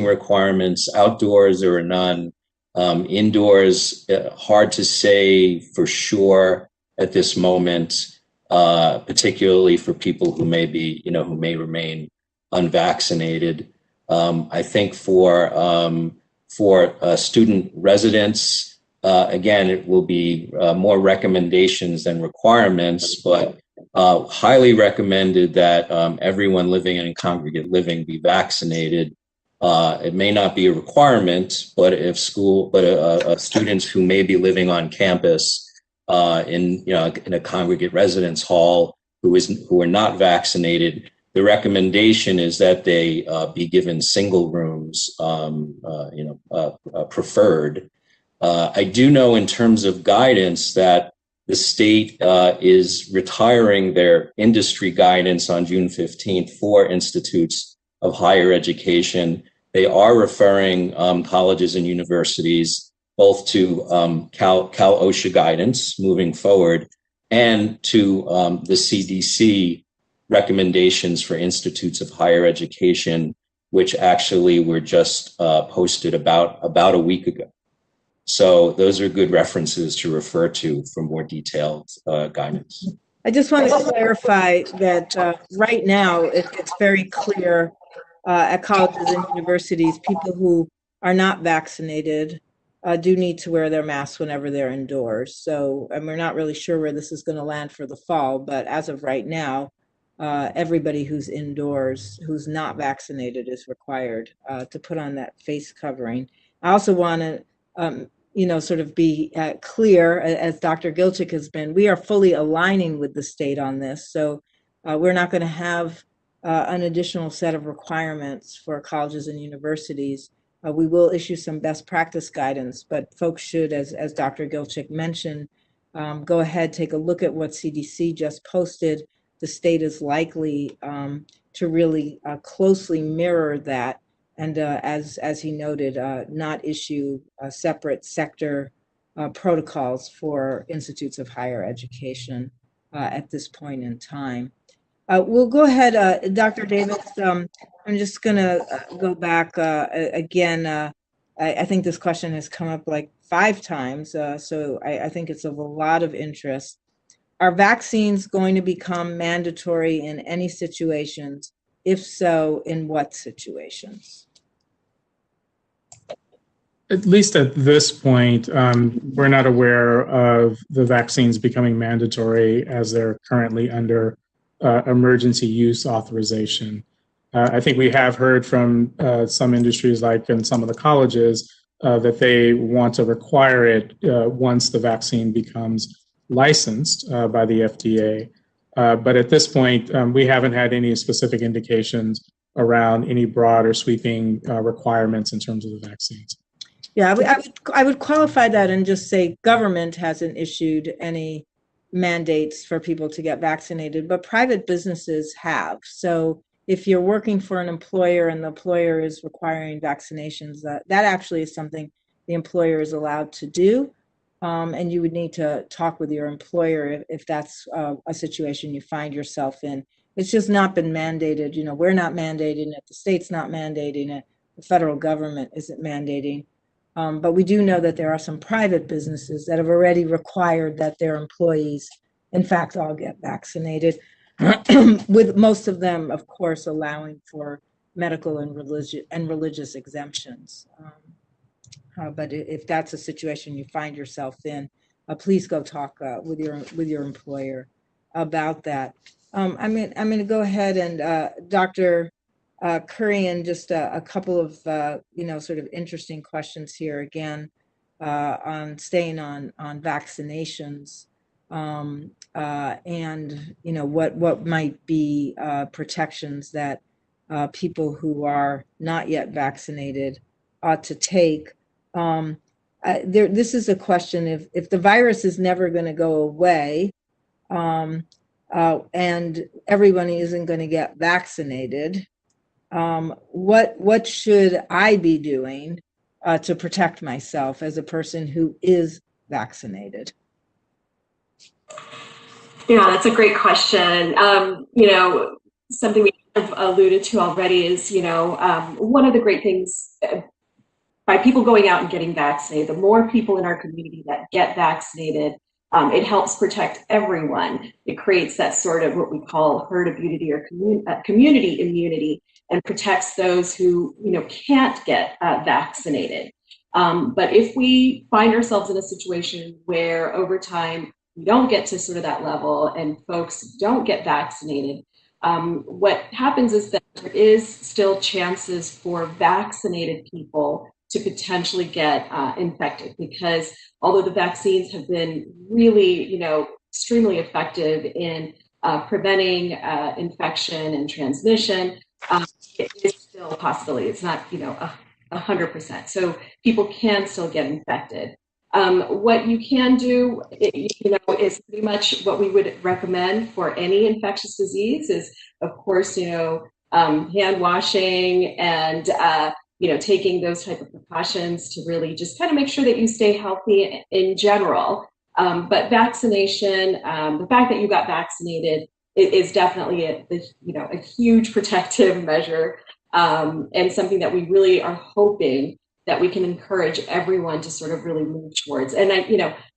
requirements outdoors, there are none. Indoors, hard to say for sure at this moment, particularly for people who may be, who may remain unvaccinated. I think for student residents, again, it will be more recommendations than requirements, but highly recommended that everyone living in congregate living be vaccinated. It may not be a requirement, but if students who may be living on campus in a congregate residence hall who are not vaccinated, the recommendation is that they be given single rooms, preferred. I do know in terms of guidance that the state is retiring their industry guidance on June 15th for institutes of higher education. They are referring colleges and universities both to Cal OSHA guidance moving forward and to the CDC recommendations for institutes of higher education, which actually were just posted about a week ago. So those are good references to refer to for more detailed guidance. I just want to clarify that right now it's very clear at colleges and universities, people who are not vaccinated do need to wear their masks whenever they're indoors. So, and we're not really sure where this is going to land for the fall, but as of right now, everybody who's indoors, who's not vaccinated, is required to put on that face covering. I also want to, sort of be clear, as Dr. Gilchick has been, we are fully aligning with the state on this. So we're not going to have an additional set of requirements for colleges and universities. We will issue some best practice guidance, but folks should, as Dr. Gilchick mentioned, go ahead, take a look at what CDC just posted. The state is likely to really closely mirror that, and as he noted, not issue separate sector protocols for institutes of higher education at this point in time. We'll go ahead, Dr. Davis. I'm just going to go back again. I think this question has come up like 5 times, so I think it's of a lot of interest. Are vaccines going to become mandatory in any situations? If so, in what situations? At least at this point, we're not aware of the vaccines becoming mandatory as they're currently under emergency use authorization. I think we have heard from some industries, like in some of the colleges, that they want to require it once the vaccine becomes licensed by the FDA. But at this point, we haven't had any specific indications around any broad or sweeping requirements in terms of the vaccines. Yeah, I would qualify that and just say government hasn't issued any mandates for people to get vaccinated, but private businesses have. So if you're working for an employer and the employer is requiring vaccinations, that actually is something the employer is allowed to do. And you would need to talk with your employer if that's a situation you find yourself in. It's just not been mandated. You know, we're not mandating it. The state's not mandating it. The federal government isn't mandating. But we do know that there are some private businesses that have already required that their employees, in fact, all get vaccinated, with most of them, of course, allowing for medical and religious exemptions. But if that's a situation you find yourself in, please go talk with your employer about that. I'm going to go ahead and Dr. Kurian, just a couple of sort of interesting questions here again on staying on vaccinations and what might be protections that people who are not yet vaccinated ought to take. This is a question: if the virus is never going to go away, and everyone isn't going to get vaccinated, what should I be doing to protect myself as a person who is vaccinated? Yeah, that's a great question. Something we have alluded to already is, one of the great things by people going out and getting vaccinated, the more people in our community that get vaccinated, it helps protect everyone. It creates that sort of what we call herd immunity or community immunity, and protects those who can't get vaccinated. But if we find ourselves in a situation where over time we don't get to sort of that level and folks don't get vaccinated, what happens is that there is still chances for vaccinated people to potentially get infected, because although the vaccines have been really, extremely effective in preventing infection and transmission, it is still a possibility. It's not, 100%. So people can still get infected. What you can do, is pretty much what we would recommend for any infectious disease is, of course, hand washing and, taking those type of precautions to really just kind of make sure that you stay healthy in general. But vaccination, the fact that you got vaccinated is definitely a huge protective measure, and something that we really are hoping that we can encourage everyone to sort of really move towards. And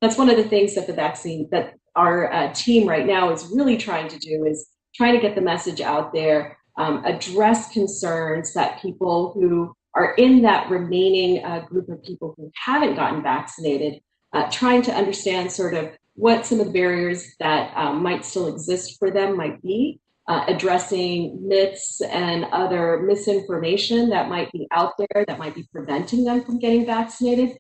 that's one of the things that the vaccine, that our team right now is really trying to do, is trying to get the message out there, address concerns that people who are in that remaining group of people who haven't gotten vaccinated, trying to understand sort of what some of the barriers that might still exist for them might be, addressing myths and other misinformation that might be out there that might be preventing them from getting vaccinated.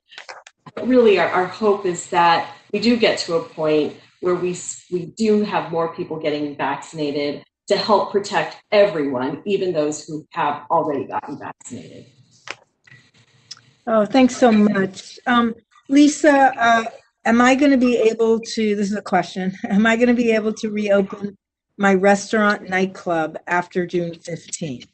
But really, our hope is that we do get to a point where we do have more people getting vaccinated to help protect everyone, even those who have already gotten vaccinated. Oh, thanks so much. Lisa, am I going to be able to, this is a question, am I going to be able to reopen my restaurant nightclub after June 15th?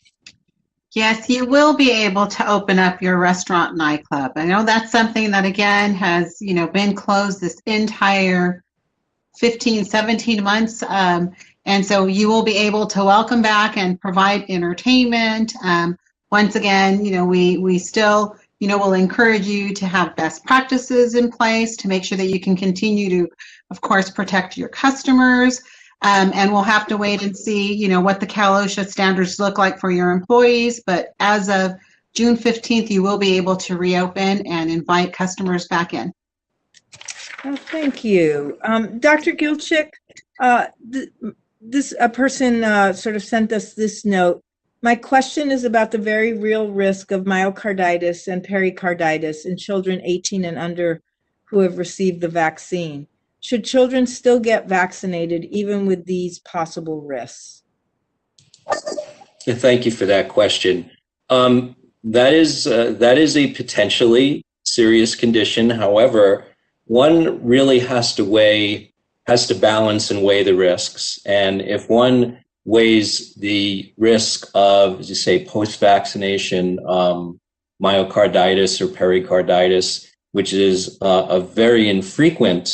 Yes, you will be able to open up your restaurant nightclub. I know that's something that, again, has, been closed this entire 15, 17 months. And so you will be able to welcome back and provide entertainment. Once again, we still, will encourage you to have best practices in place to make sure that you can continue to, of course, protect your customers. And we'll have to wait and see, what the Cal OSHA standards look like for your employees. But as of June 15th, you will be able to reopen and invite customers back in. Oh, thank you. Dr. Gilchick, a person sort of sent us this note. My question is about the very real risk of myocarditis and pericarditis in children 18 and under who have received the vaccine. Should children still get vaccinated even with these possible risks? Yeah, thank you for that question. That is a potentially serious condition. However, one really has to balance and weigh the risks. And if one weighs the risk of, as you say, post-vaccination myocarditis or pericarditis, which is a very infrequent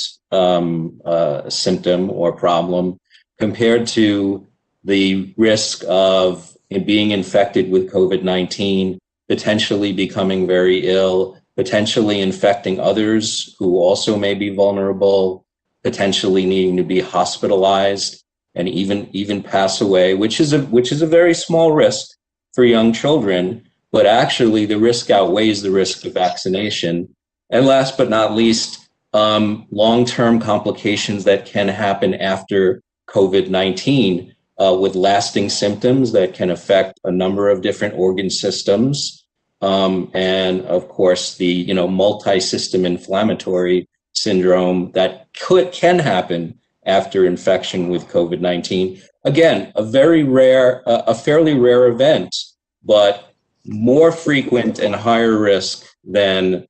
symptom or problem, compared to the risk of being infected with COVID-19, potentially becoming very ill, potentially infecting others who also may be vulnerable, potentially needing to be hospitalized and even pass away, which is a very small risk for young children, but actually the risk outweighs the risk of vaccination. And last but not least, long-term complications that can happen after COVID-19 with lasting symptoms that can affect a number of different organ systems. And of course, the multi-system inflammatory syndrome that can happen after infection with COVID-19. Again, a fairly rare event, but more frequent and higher risk than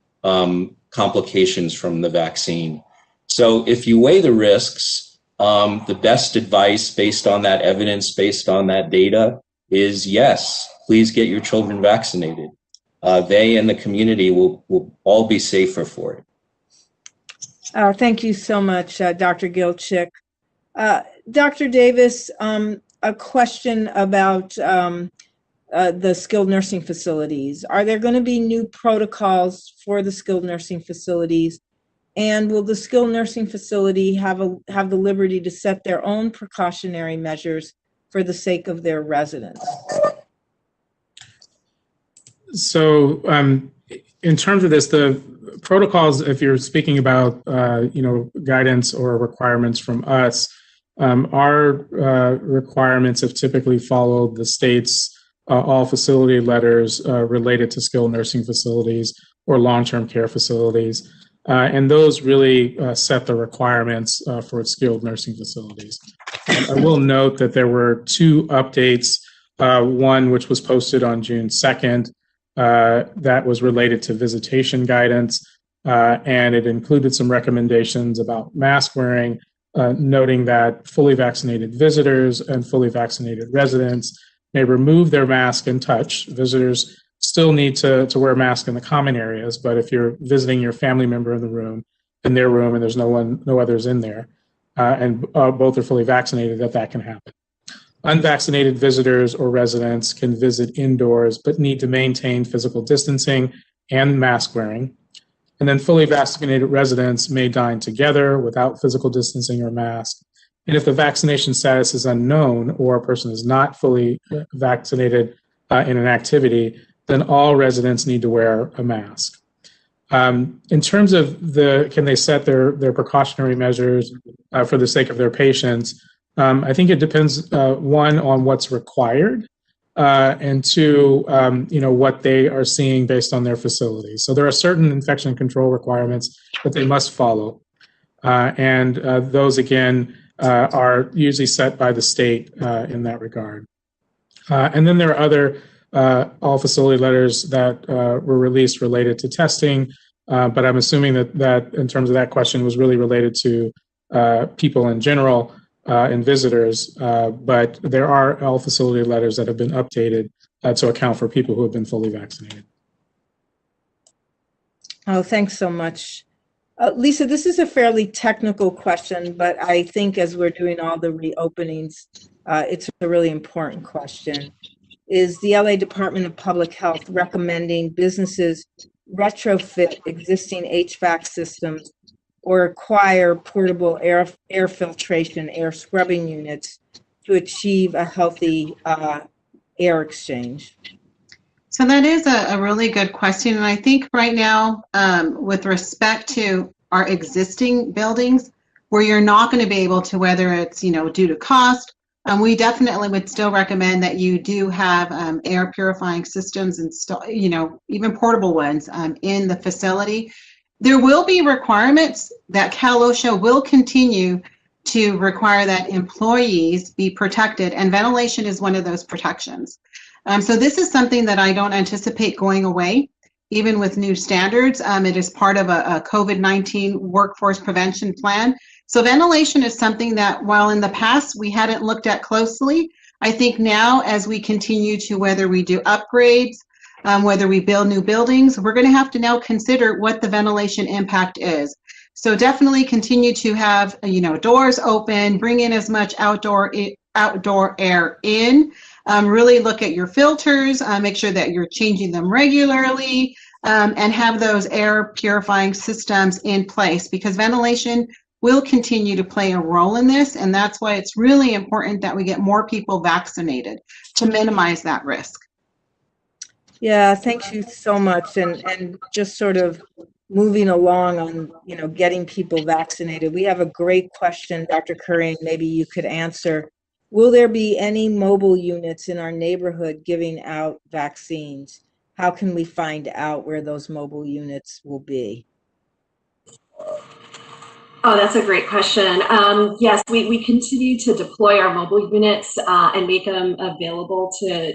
complications from the vaccine. So if you weigh the risks, the best advice based on that evidence, based on that data, is yes, please get your children vaccinated. They and the community will all be safer for it. Thank you so much, Dr. Gilchick. Dr. Davis, a question about the skilled nursing facilities. Are there going to be new protocols for the skilled nursing facilities? And will the skilled nursing facility have the liberty to set their own precautionary measures for the sake of their residents? So in terms of this, the protocols, if you're speaking about, guidance or requirements from us, our requirements have typically followed the state's all facility letters related to skilled nursing facilities or long-term care facilities. And those really set the requirements for skilled nursing facilities. I will note that there were two updates, one which was posted on June 2nd, that was related to visitation guidance, and it included some recommendations about mask wearing, noting that fully vaccinated visitors and fully vaccinated residents may remove their mask and touch. Visitors still need to wear a mask in the common areas, but if you're visiting your family member in their room, and there's no others in there, and both are fully vaccinated, that can happen. Unvaccinated visitors or residents can visit indoors, but need to maintain physical distancing and mask wearing. And then fully vaccinated residents may dine together without physical distancing or mask. And if the vaccination status is unknown or a person is not fully vaccinated in an activity, then all residents need to wear a mask. In terms of can they set their precautionary measures for the sake of their patients, I think it depends, one, on what's required, and two, what they are seeing based on their facility. So there are certain infection control requirements that they must follow. And those, again, are usually set by the state in that regard. And then there are other all facility letters that were released related to testing, but I'm assuming that in terms of that question was really related to people in general and visitors, but there are all facility letters that have been updated to account for people who have been fully vaccinated. Oh, thanks so much. Lisa, this is a fairly technical question, but I think as we're doing all the reopenings, it's a really important question. Is the LA Department of Public Health recommending businesses retrofit existing HVAC systems or acquire portable air filtration, air scrubbing units to achieve a healthy air exchange? So that is a really good question. And I think right now, with respect to our existing buildings, where you're not going to be able to, whether it's, due to cost, we definitely would still recommend that you do have air purifying systems installed, even portable ones in the facility. There will be requirements that Cal OSHA will continue to require that employees be protected, and ventilation is one of those protections. So this is something that I don't anticipate going away, even with new standards. It is part of a COVID-19 workforce prevention plan. So ventilation is something that, while in the past we hadn't looked at closely, I think now as we continue to, whether we do upgrades, whether we build new buildings, we're going to have to now consider what the ventilation impact is. So definitely continue to have, doors open, bring in as much outdoor air in. Really look at your filters, make sure that you're changing them regularly, and have those air purifying systems in place, because ventilation will continue to play a role in this, and that's why it's really important that we get more people vaccinated to minimize that risk. Yeah, thank you so much. And just sort of moving along on, getting people vaccinated, we have a great question, Dr. Curry, maybe you could answer. Will there be any mobile units in our neighborhood giving out vaccines? How can we find out where those mobile units will be? Oh, that's a great question. Yes, we continue to deploy our mobile units and make them available to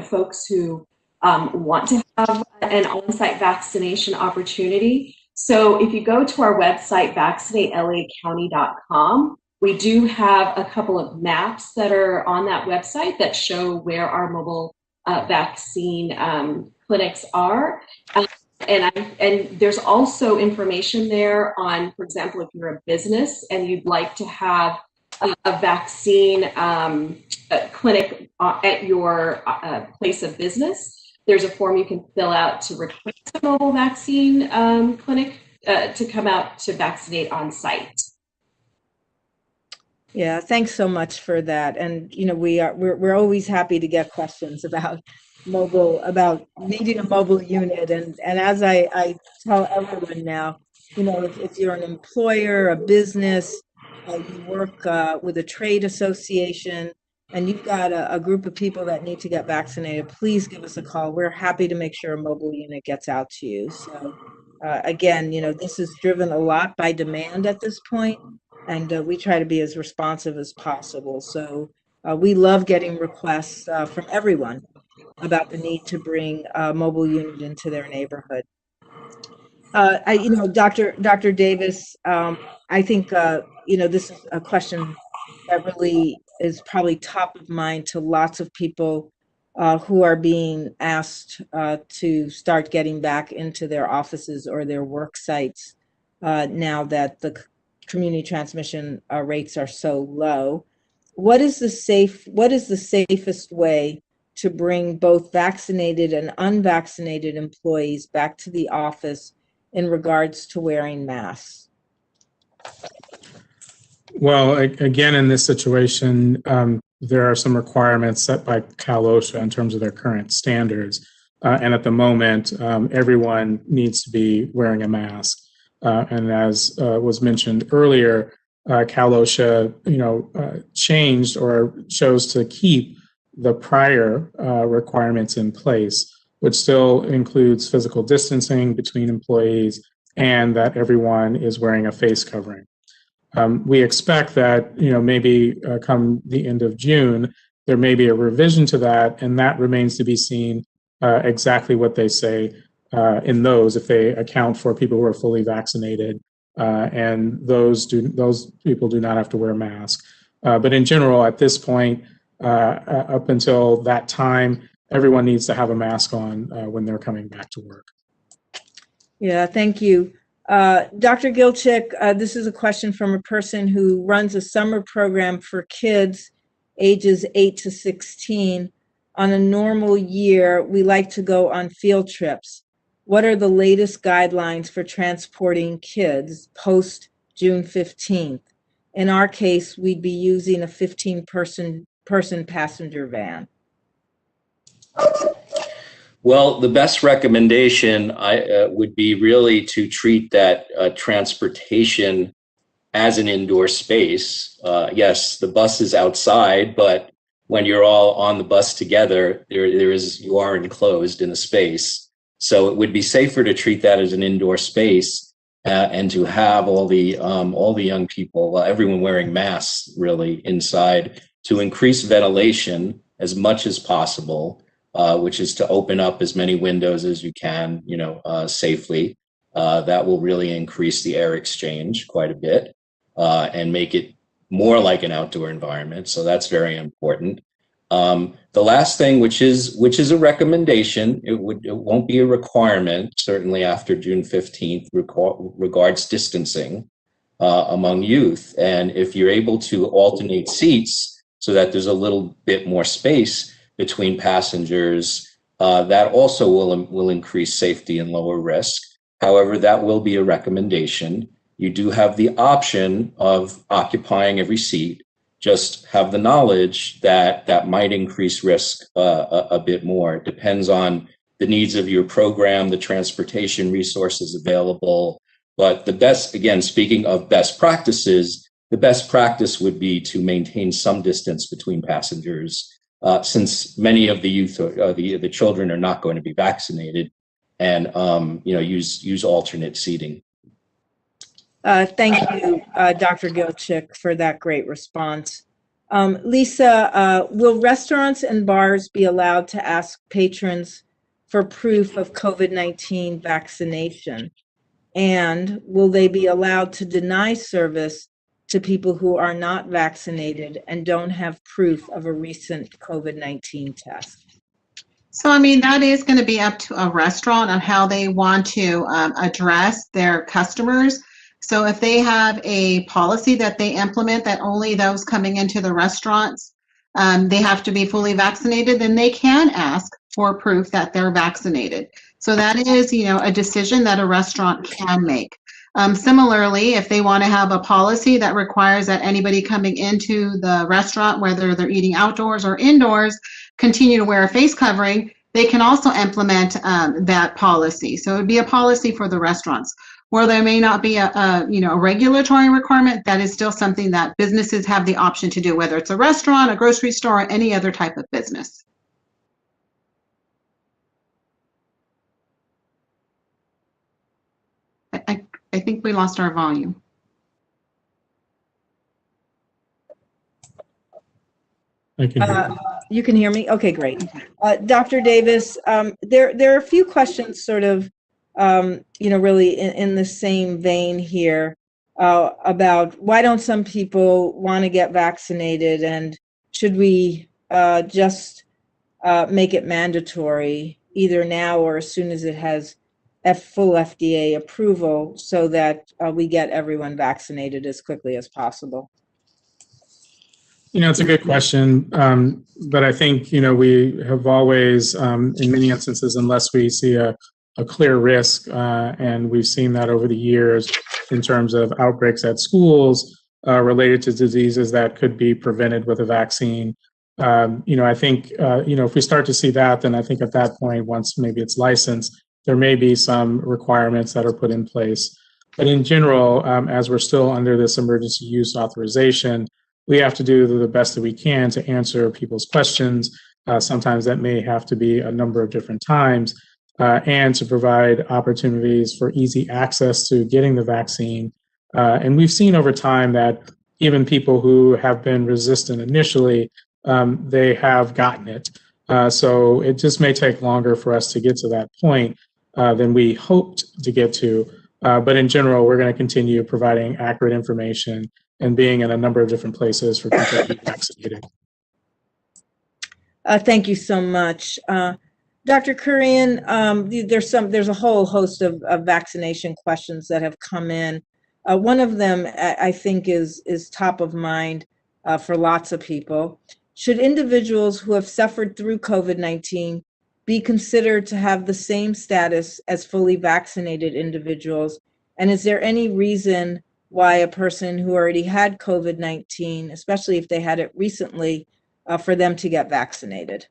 folks who want to have an on-site vaccination opportunity. So if you go to our website, vaccinatelacounty.com, we do have a couple of maps that are on that website that show where our mobile vaccine clinics are. And there's also information there on, for example, if you're a business and you'd like to have a vaccine clinic at your place of business, there's a form you can fill out to request a mobile vaccine clinic to come out to vaccinate on site. Yeah, thanks so much for that. And we're always happy to get questions about needing a mobile unit. And as I tell everyone now, if you're an employer, a business, you work with a trade association, and you've got a group of people that need to get vaccinated, please give us a call. We're happy to make sure a mobile unit gets out to you. So again, this is driven a lot by demand at this point, and we try to be as responsive as possible. So we love getting requests from everyone about the need to bring a mobile unit into their neighborhood. Dr. Davis, I think, this is a question that really is probably top of mind to lots of people who are being asked to start getting back into their offices or their work sites now that the community transmission rates are so low. What is the safest way to bring both vaccinated and unvaccinated employees back to the office in regards to wearing masks? Well, again, in this situation, there are some requirements set by Cal OSHA in terms of their current standards. And at the moment, everyone needs to be wearing a mask. And as was mentioned earlier, Cal OSHA, changed or chose to keep the prior requirements in place, which still includes physical distancing between employees and that everyone is wearing a face covering. We expect that, maybe come the end of June, there may be a revision to that, and that remains to be seen exactly what they say in those, if they account for people who are fully vaccinated, and those people do not have to wear a mask. But in general, at this point, up until that time, everyone needs to have a mask on when they're coming back to work. Yeah, thank you. Dr. Gilchick, this is a question from a person who runs a summer program for kids ages 8 to 16. On a normal year, we like to go on field trips. What are the latest guidelines for transporting kids post June 15th? In our case, we'd be using a 15-person passenger van. Well, the best recommendation would be really to treat that transportation as an indoor space. Yes, the bus is outside, but when you're all on the bus together, you are enclosed in a space. So it would be safer to treat that as an indoor space and to have all the young people, everyone wearing masks really inside, to increase ventilation as much as possible, which is to open up as many windows as you can, safely. That will really increase the air exchange quite a bit and make it more like an outdoor environment. So that's very important. The last thing, which is a recommendation, it won't be a requirement, certainly after June 15th, regards distancing among youth. And if you're able to alternate seats so that there's a little bit more space between passengers, that also will increase safety and lower risk. However, that will be a recommendation. You do have the option of occupying every seat. Just have the knowledge that that might increase risk a bit more. It depends on the needs of your program, the transportation resources available. But the best, again, speaking of best practices, the best practice would be to maintain some distance between passengers, since many of the youth, the children, are not going to be vaccinated, and use alternate seating. Thank you, Dr. Gilchick, for that great response. Lisa, will restaurants and bars be allowed to ask patrons for proof of COVID-19 vaccination? And will they be allowed to deny service to people who are not vaccinated and don't have proof of a recent COVID-19 test? So, that is going to be up to a restaurant on how they want to address their customers. So if they have a policy that they implement that only those coming into the restaurants, they have to be fully vaccinated, then they can ask for proof that they're vaccinated. So that is, a decision that a restaurant can make. Similarly, if they want to have a policy that requires that anybody coming into the restaurant, whether they're eating outdoors or indoors, continue to wear a face covering, they can also implement that policy. So it would be a policy for the restaurants. Where there may not be a regulatory requirement, that is still something that businesses have the option to do, whether it's a restaurant, a grocery store, or any other type of business. I think we lost our volume. You can hear me? Okay, great. Dr. Davis, there are a few questions sort of really in the same vein here about why don't some people want to get vaccinated, and should we just make it mandatory either now or as soon as it has full FDA approval so that we get everyone vaccinated as quickly as possible? It's a good question, but I think, we have always, in many instances, unless we see a clear risk, and we've seen that over the years in terms of outbreaks at schools related to diseases that could be prevented with a vaccine. I think, if we start to see that, then I think at that point, once maybe it's licensed, there may be some requirements that are put in place. But in general, as we're still under this emergency use authorization, we have to do the best that we can to answer people's questions. Sometimes that may have to be a number of different times. And to provide opportunities for easy access to getting the vaccine. And we've seen over time that even people who have been resistant initially, they have gotten it. So it just may take longer for us to get to that point than we hoped to get to. But in general, we're going to continue providing accurate information and being in a number of different places for people to be vaccinated. Thank you so much. Dr. Kurian, there's a whole host of vaccination questions that have come in. One of them I think is top of mind for lots of people. Should individuals who have suffered through COVID-19 be considered to have the same status as fully vaccinated individuals? And is there any reason why a person who already had COVID-19, especially if they had it recently, for them to get vaccinated?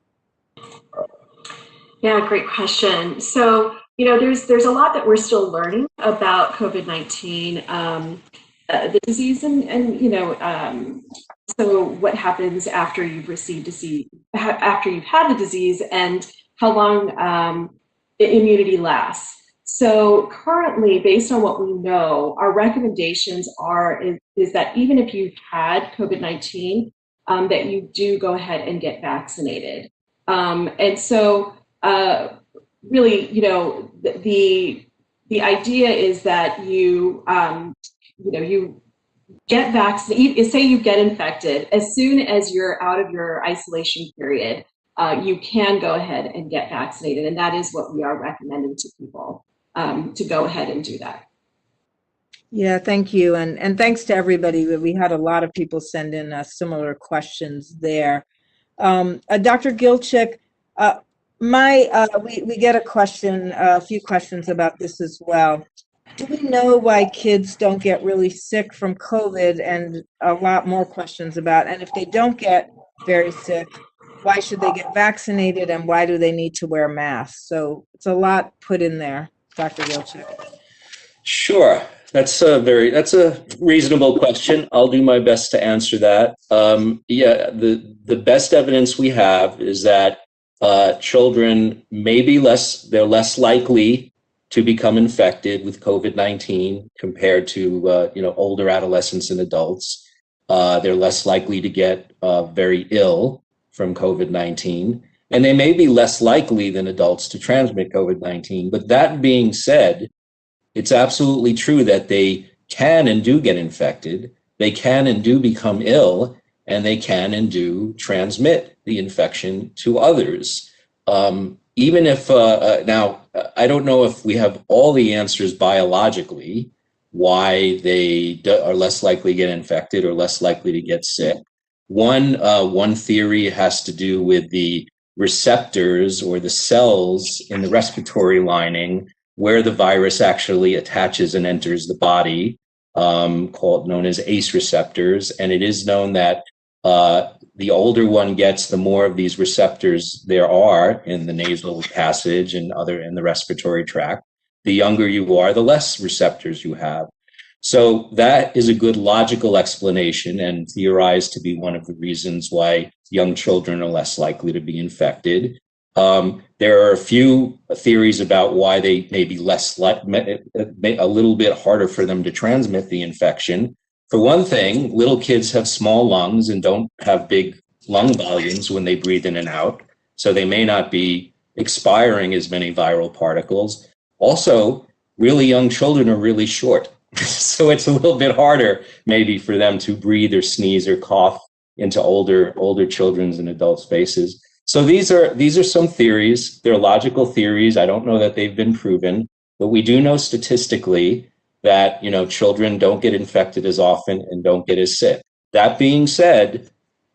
Yeah, great question. So, there's a lot that we're still learning about COVID-19, the disease, and so what happens after you've after you've had the disease, and how long immunity lasts. So currently, based on what we know, our recommendations is that even if you've had COVID-19, that you do go ahead and get vaccinated. And so really, the idea is that you get vaccinated. Say you get infected, as soon as you're out of your isolation period, you can go ahead and get vaccinated, and that is what we are recommending to people, to go ahead and do that. Yeah, thank you, and thanks to everybody. We had a lot of people send in similar questions there. Dr. Gilchick, we get a few questions about this as well. Do we know why kids don't get really sick from COVID? And a lot more questions about, and if they don't get very sick, why should they get vaccinated, and why do they need to wear masks? So it's a lot put in there, Dr. Gilchick. Sure. That's a reasonable question. I'll do my best to answer that. The best evidence we have is that children they're less likely to become infected with COVID-19 compared to older adolescents and adults. They're less likely to get very ill from COVID-19, and they may be less likely than adults to transmit COVID-19. But that being said, it's absolutely true that they can and do get infected, they can and do become ill, and they can and do transmit the infection to others. Even if, now, I don't know if we have all the answers biologically why they are less likely to get infected or less likely to get sick. One theory has to do with the receptors or the cells in the respiratory lining where the virus actually attaches and enters the body, known as ACE receptors. And it is known that the older one gets, the more of these receptors there are in the nasal passage and in the respiratory tract. The younger you are, the less receptors you have. So that is a good logical explanation and theorized to be one of the reasons why young children are less likely to be infected. There are a few theories about why they may be a little bit harder for them to transmit the infection. For one thing, little kids have small lungs and don't have big lung volumes when they breathe in and out, so they may not be expiring as many viral particles. Also, really young children are really short, so it's a little bit harder maybe for them to breathe or sneeze or cough into older children's and adults' faces. So these are some theories. They're logical theories. I don't know that they've been proven, but we do know statistically that children don't get infected as often and don't get as sick. That being said,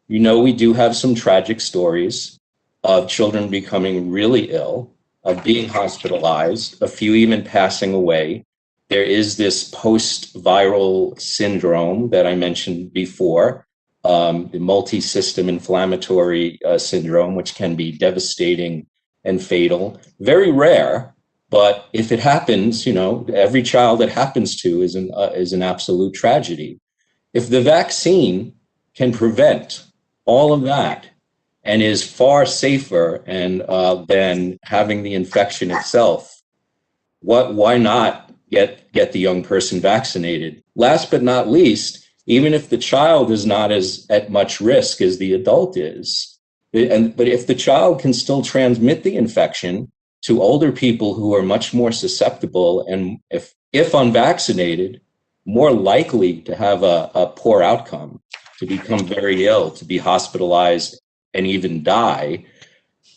we do have some tragic stories of children becoming really ill, of being hospitalized, a few even passing away. There is this post-viral syndrome that I mentioned before, the multi-system inflammatory syndrome, which can be devastating and fatal. Very rare, but if it happens, every child it happens to is an absolute tragedy. If the vaccine can prevent all of that and is far safer than having the infection itself, why not get the young person vaccinated? Last but not least, even if the child is not at much risk as the adult is, but if the child can still transmit the infection to older people who are much more susceptible and if unvaccinated, more likely to have a poor outcome, to become very ill, to be hospitalized and even die,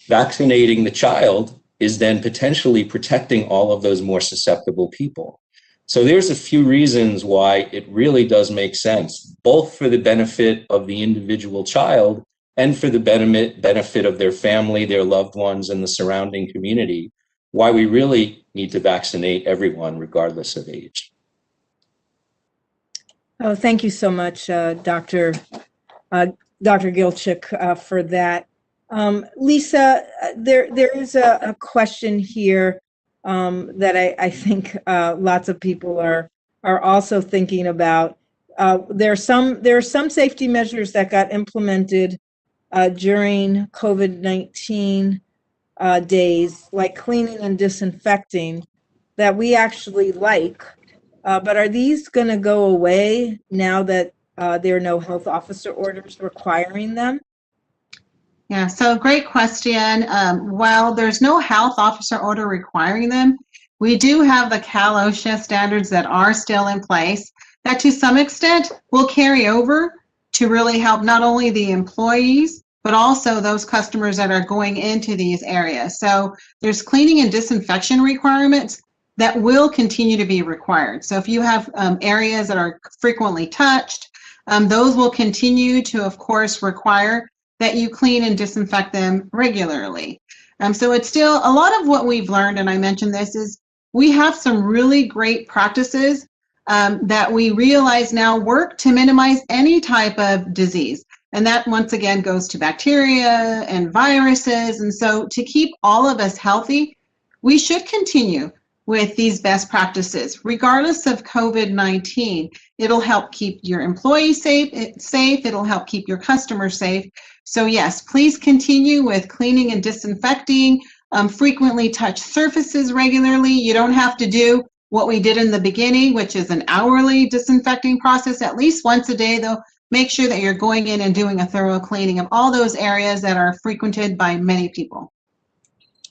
vaccinating the child is then potentially protecting all of those more susceptible people. So there's a few reasons why it really does make sense, both for the benefit of the individual child and for the benefit of their family, their loved ones, and the surrounding community, why we really need to vaccinate everyone regardless of age. Oh, thank you so much, Dr. Gilchick, for that. Lisa, there is a question here that I think lots of people are also thinking about. There are some safety measures that got implemented during COVID-19 days, like cleaning and disinfecting, that we actually like. But are these going to go away now that there are no health officer orders requiring them? Yeah, so great question. While there's no health officer order requiring them, we do have the Cal OSHA standards that are still in place that to some extent will carry over to really help not only the employees, but also those customers that are going into these areas. So there's cleaning and disinfection requirements that will continue to be required. So if you have areas that are frequently touched, those will continue to, of course, require that you clean and disinfect them regularly. So it's still a lot of what we've learned, and I mentioned this, is we have some really great practices that we realize now work to minimize any type of disease. And that once again goes to bacteria and viruses. And so to keep all of us healthy, we should continue with these best practices, regardless of COVID-19. It'll help keep your employees safe, it'll help keep your customers safe. So yes, please continue with cleaning and disinfecting, frequently touch surfaces regularly. You don't have to do what we did in the beginning, which is an hourly disinfecting process, at least once a day though. Make sure that you're going in and doing a thorough cleaning of all those areas that are frequented by many people.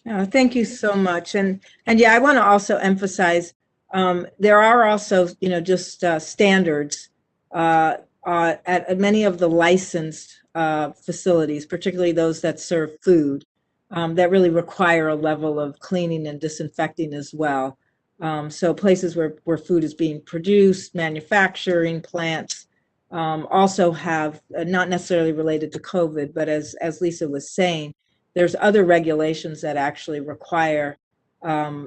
Thank you so much. And yeah, I want to also emphasize there are also, just standards at many of the licensed facilities, particularly those that serve food, that really require a level of cleaning and disinfecting as well. So places where food is being produced, manufacturing plants, also have, not necessarily related to COVID, but as Lisa was saying, there's other regulations that actually require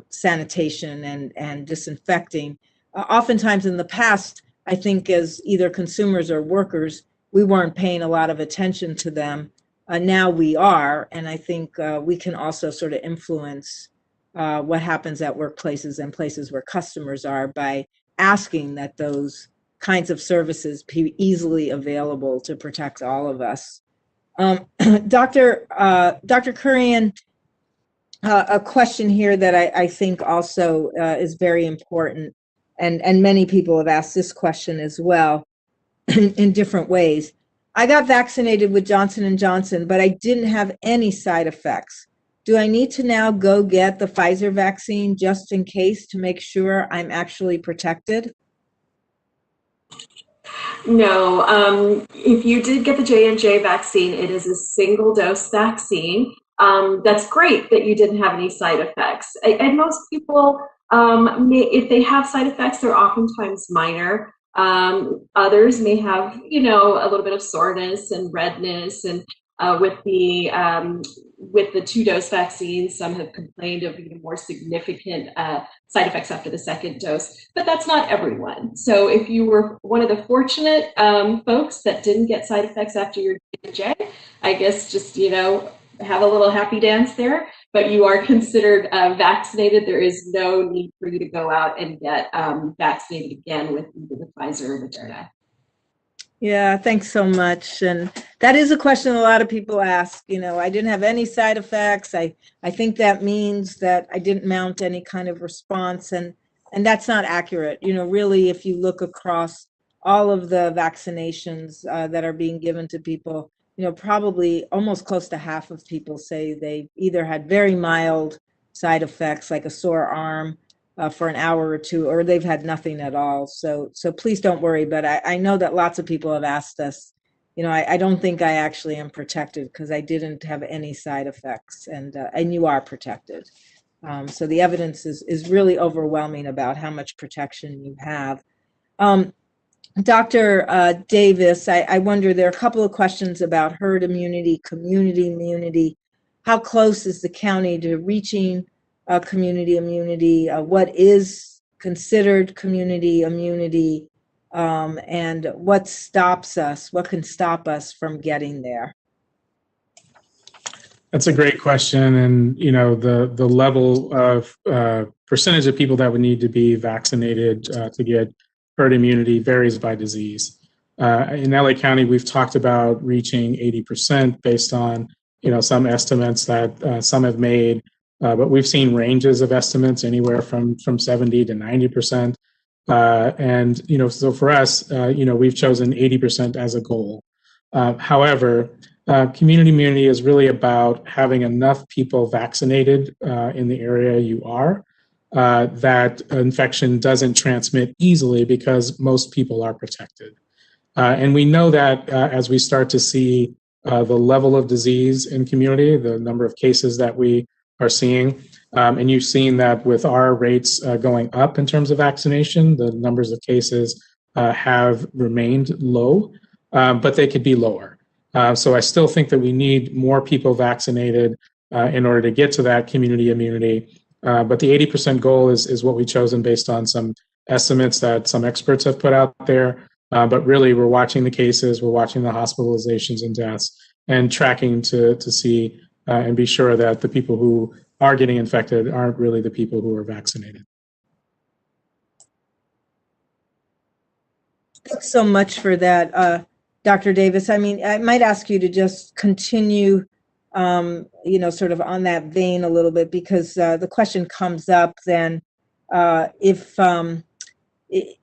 sanitation and disinfecting. Oftentimes in the past, I think as either consumers or workers, we weren't paying a lot of attention to them. Now we are, and I think we can also sort of influence what happens at workplaces and places where customers are by asking that those kinds of services be easily available to protect all of us. Dr. Kurian, a question here that I think also is very important, and many people have asked this question as well in different ways. I got vaccinated with Johnson & Johnson, but I didn't have any side effects. Do I need to now go get the Pfizer vaccine just in case to make sure I'm actually protected? No, if you did get the J&J vaccine, it is a single dose vaccine. That's great that you didn't have any side effects. And most people, if they have side effects, they're oftentimes minor. Others may have, a little bit of soreness and redness, and with the 2-dose vaccine, some have complained of even more significant side effects after the second dose, but that's not everyone. So if you were one of the fortunate folks that didn't get side effects after your J, I guess just, have a little happy dance there, but you are considered vaccinated. There is no need for you to go out and get vaccinated again with either the Pfizer or Moderna. Yeah, thanks so much. And that is a question a lot of people ask. I didn't have any side effects. I think that means that I didn't mount any kind of response, and that's not accurate. Really, if you look across all of the vaccinations that are being given to people, probably almost close to half of people say they either had very mild side effects like a sore arm for an hour or two, or they've had nothing at all. So please don't worry. But I know that lots of people have asked us I don't think I actually am protected because I didn't have any side effects, and you are protected. So the evidence is really overwhelming about how much protection you have. Dr. Davis, I wonder, there are a couple of questions about herd immunity, community immunity. How close is the county to reaching community immunity? What is considered community immunity? And what can stop us from getting there? That's a great question. And, the level of percentage of people that would need to be vaccinated to get herd immunity varies by disease. In LA County, we've talked about reaching 80% based on, some estimates that some have made, but we've seen ranges of estimates anywhere from 70 to 90%. So for us, we've chosen 80% as a goal. However, community immunity is really about having enough people vaccinated in the area you are, that infection doesn't transmit easily because most people are protected. And we know that as we start to see the level of disease in community, the number of cases that we are seeing, and you've seen that with our rates going up in terms of vaccination, the numbers of cases have remained low, but they could be lower. So I still think that we need more people vaccinated in order to get to that community immunity. But the 80% goal is what we've chosen based on some estimates that some experts have put out there. But really, we're watching the cases, we're watching the hospitalizations and deaths, and tracking to see and be sure that the people who are getting infected aren't really the people who are vaccinated. Thanks so much for that, Dr. Davis. I might ask you to just continue, sort of on that vein a little bit, because the question comes up then,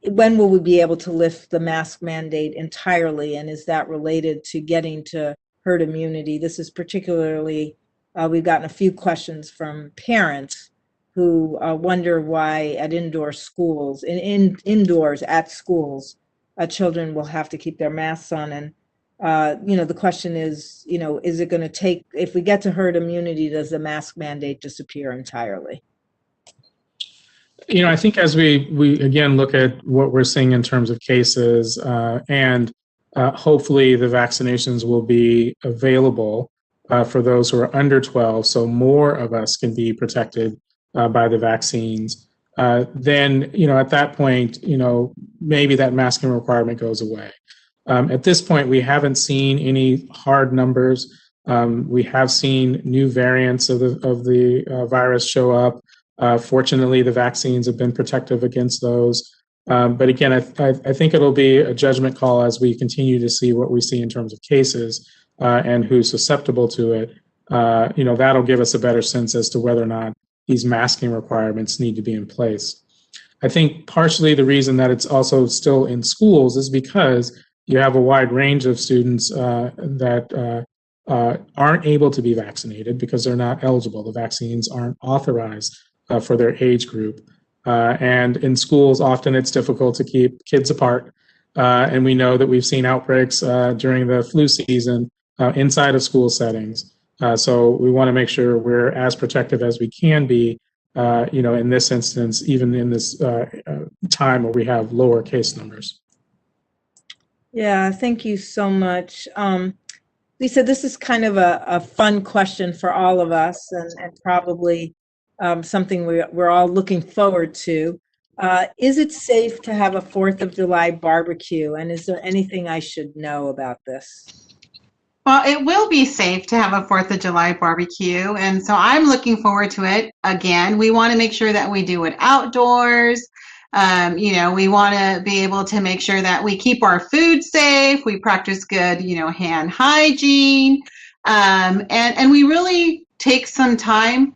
when will we be able to lift the mask mandate entirely, and is that related to getting to herd immunity? This is particularly, we've gotten a few questions from parents who wonder why at indoor schools, indoors at schools, children will have to keep their masks on. And, the question is it going to take, if we get to herd immunity, does the mask mandate disappear entirely? I think as we again look at what we're seeing in terms of cases, and hopefully the vaccinations will be available for those who are under 12, so more of us can be protected by the vaccines. Then, at that point, maybe that masking requirement goes away. At this point, we haven't seen any hard numbers. We have seen new variants of the virus show up. Fortunately, the vaccines have been protective against those. But again, I think it'll be a judgment call as we continue to see what we see in terms of cases and who's susceptible to it. That'll give us a better sense as to whether or not these masking requirements need to be in place. I think partially the reason that it's also still in schools is because you have a wide range of students that aren't able to be vaccinated because they're not eligible. The vaccines aren't authorized for their age group. And in schools, often it's difficult to keep kids apart. And we know that we've seen outbreaks during the flu season inside of school settings. So we want to make sure we're as protective as we can be, in this instance, even in this time where we have lower case numbers. Yeah, thank you so much. Lisa, this is kind of a fun question for all of us, and probably something we're all looking forward to. Is it safe to have a 4th of July barbecue? And is there anything I should know about this? Well, it will be safe to have a 4th of July barbecue. And so I'm looking forward to it. Again, we want to make sure that we do it outdoors. We want to be able to make sure that we keep our food safe. We practice good, hand hygiene. And we really take some time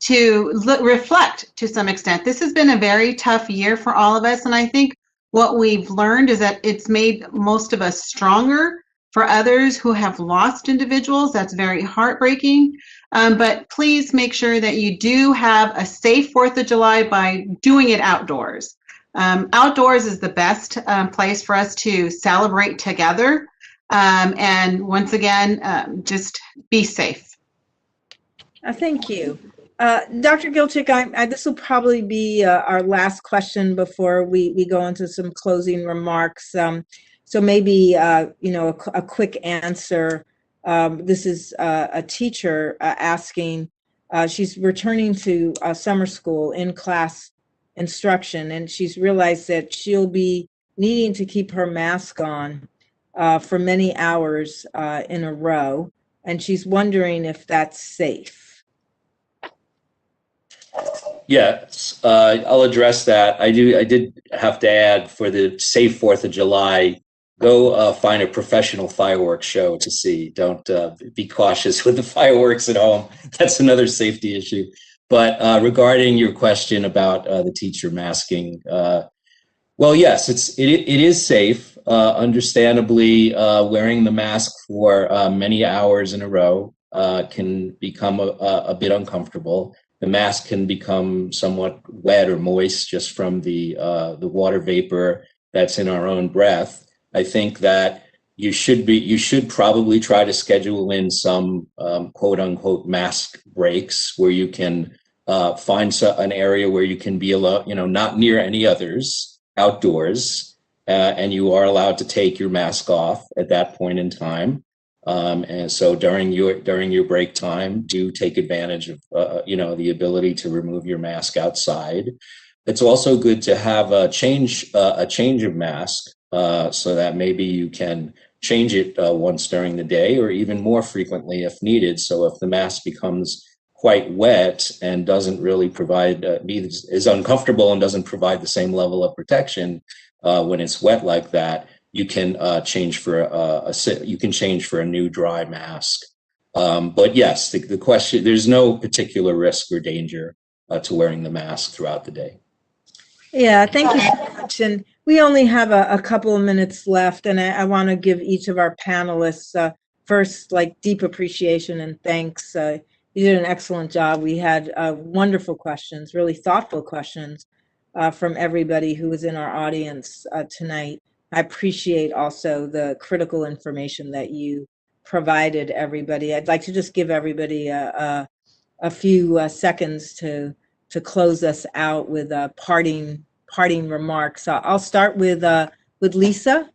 to reflect to some extent. This has been a very tough year for all of us. And I think what we've learned is that it's made most of us stronger. For others who have lost individuals, that's very heartbreaking. But please make sure that you do have a safe 4th of July by doing it outdoors. Outdoors is the best place for us to celebrate together. And once again, just be safe. Thank you. Dr. Gilchick, this will probably be our last question before we go into some closing remarks. So maybe, a quick answer. This is a teacher asking, she's returning to summer school in-class instruction, and she's realized that she'll be needing to keep her mask on for many hours in a row, and she's wondering if that's safe. Yes, I'll address that. I did have to add, for the safe 4th of July, go find a professional fireworks show to see. Don't be cautious with the fireworks at home. That's another safety issue. But regarding your question about the teacher masking, well, yes, it is safe. Understandably, wearing the mask for many hours in a row can become a bit uncomfortable. The mask can become somewhat wet or moist just from the water vapor that's in our own breath. I think that you should probably try to schedule in some quote unquote mask breaks where you can find an area where you can be alone, not near any others, outdoors, and you are allowed to take your mask off at that point in time. And so during your break time, do take advantage of the ability to remove your mask outside. It's also good to have a change of mask, so that maybe you can change it once during the day, or even more frequently if needed. So if the mask becomes quite wet and doesn't really provide, is uncomfortable and doesn't provide the same level of protection when it's wet like that, you can change for a new dry mask. But yes, the question, there's no particular risk or danger to wearing the mask throughout the day. Yeah, thank you so much. And we only have a couple of minutes left, and I want to give each of our panelists first, deep appreciation and thanks. You did an excellent job. We had wonderful questions, really thoughtful questions from everybody who was in our audience tonight. I appreciate also the critical information that you provided everybody. I'd like to just give everybody a few seconds to close us out with parting remarks. I'll start with Lisa.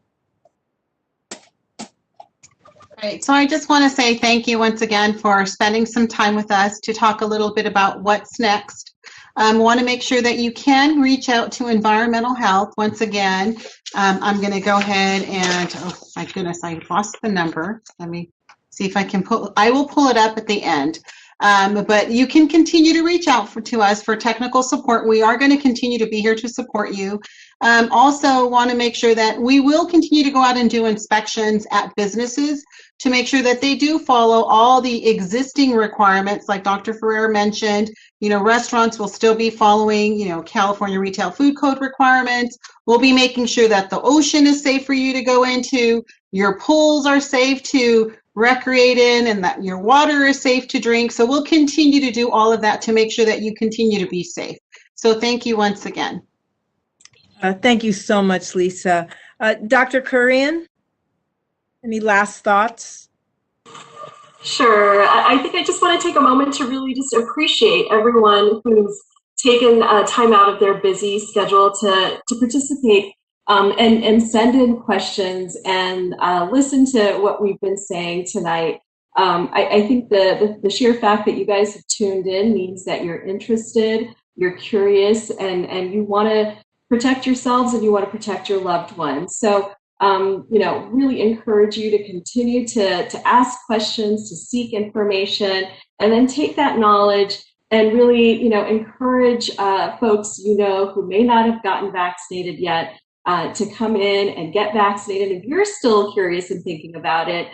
Great. So I just want to say thank you once again for spending some time with us to talk a little bit about what's next. Want to make sure that you can reach out to Environmental Health. Once again, I'm going to go ahead and, oh my goodness, I lost the number. Let me see if I can I will pull it up at the end. But you can continue to reach out to us for technical support. We are going to continue to be here to support you. Also want to make sure that we will continue to go out and do inspections at businesses to make sure that they do follow all the existing requirements, like Dr. Ferrer mentioned. Restaurants will still be following, California Retail Food Code requirements. We'll be making sure that the ocean is safe for you to go into, your pools are safe to recreate in, and that your water is safe to drink. So we'll continue to do all of that to make sure that you continue to be safe. So thank you once again. Thank you so much, Lisa. Dr. Kurian, any last thoughts? Sure. I think I just want to take a moment to really just appreciate everyone who's taken time out of their busy schedule to participate and send in questions and listen to what we've been saying tonight. I think the sheer fact that you guys have tuned in means that you're interested, you're curious, and you want to protect yourselves and you want to protect your loved ones. So, really encourage you to continue to ask questions, to seek information, and then take that knowledge and really, encourage folks who may not have gotten vaccinated yet to come in and get vaccinated. If you're still curious and thinking about it,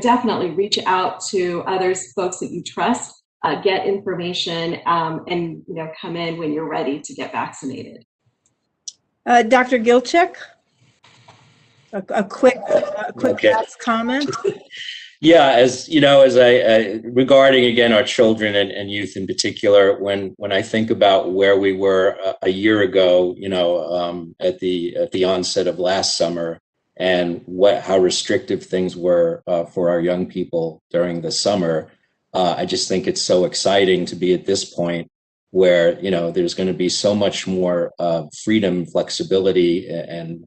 definitely reach out to others, folks that you trust, get information, and come in when you're ready to get vaccinated. Dr. Gilchick, a quick Okay. last comment. Yeah, as regarding again our children and youth in particular, when I think about where we were a year ago, at the onset of last summer, and how restrictive things were for our young people during the summer. I just think it's so exciting to be at this point where, you know, there's going to be so much more freedom, flexibility, and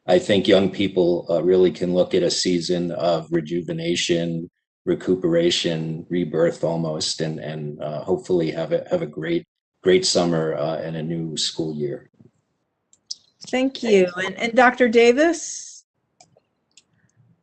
I think young people really can look at a season of rejuvenation, recuperation, rebirth almost, and hopefully have a great summer and a new school year. Thank you. And Dr. Davis?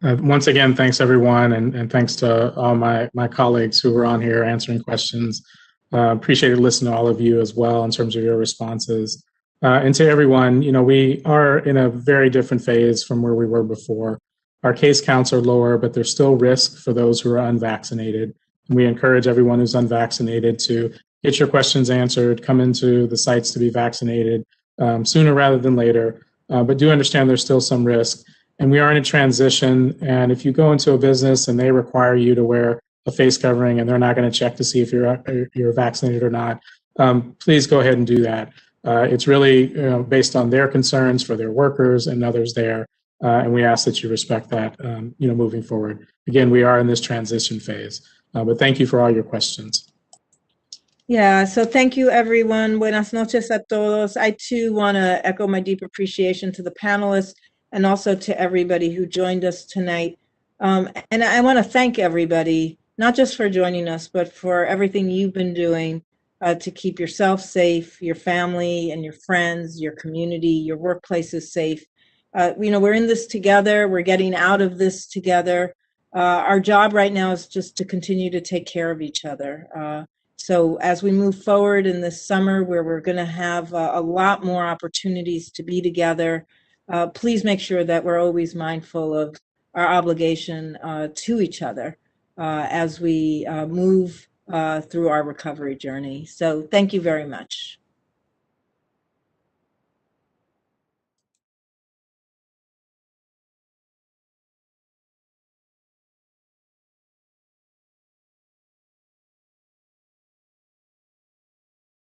Once again, thanks everyone, and thanks to all my colleagues who were on here answering questions. Appreciated listening to all of you as well in terms of your responses. And to everyone, you know, we are in a very different phase from where we were before. Our case counts are lower, but there's still risk for those who are unvaccinated. And we encourage everyone who's unvaccinated to get your questions answered, come into the sites to be vaccinated sooner rather than later. But do understand there's still some risk. And we are in a transition. And if you go into a business and they require you to wear a face covering and they're not going to check to see if you're vaccinated or not, please go ahead and do that. It's really based on their concerns for their workers and others there. And we ask that you respect that, moving forward. Again, we are in this transition phase. But thank you for all your questions. Yeah, so thank you, everyone. Buenas noches a todos. I, too, want to echo my deep appreciation to the panelists and also to everybody who joined us tonight. And I want to thank everybody, not just for joining us, but for everything you've been doing to keep yourself safe, your family and your friends, your community, your workplaces safe. We're in this together. We're getting out of this together. Our job right now is just to continue to take care of each other. So as we move forward in this summer, where we're going to have a lot more opportunities to be together, please make sure that we're always mindful of our obligation to each other as we move through our recovery journey. So thank you very much.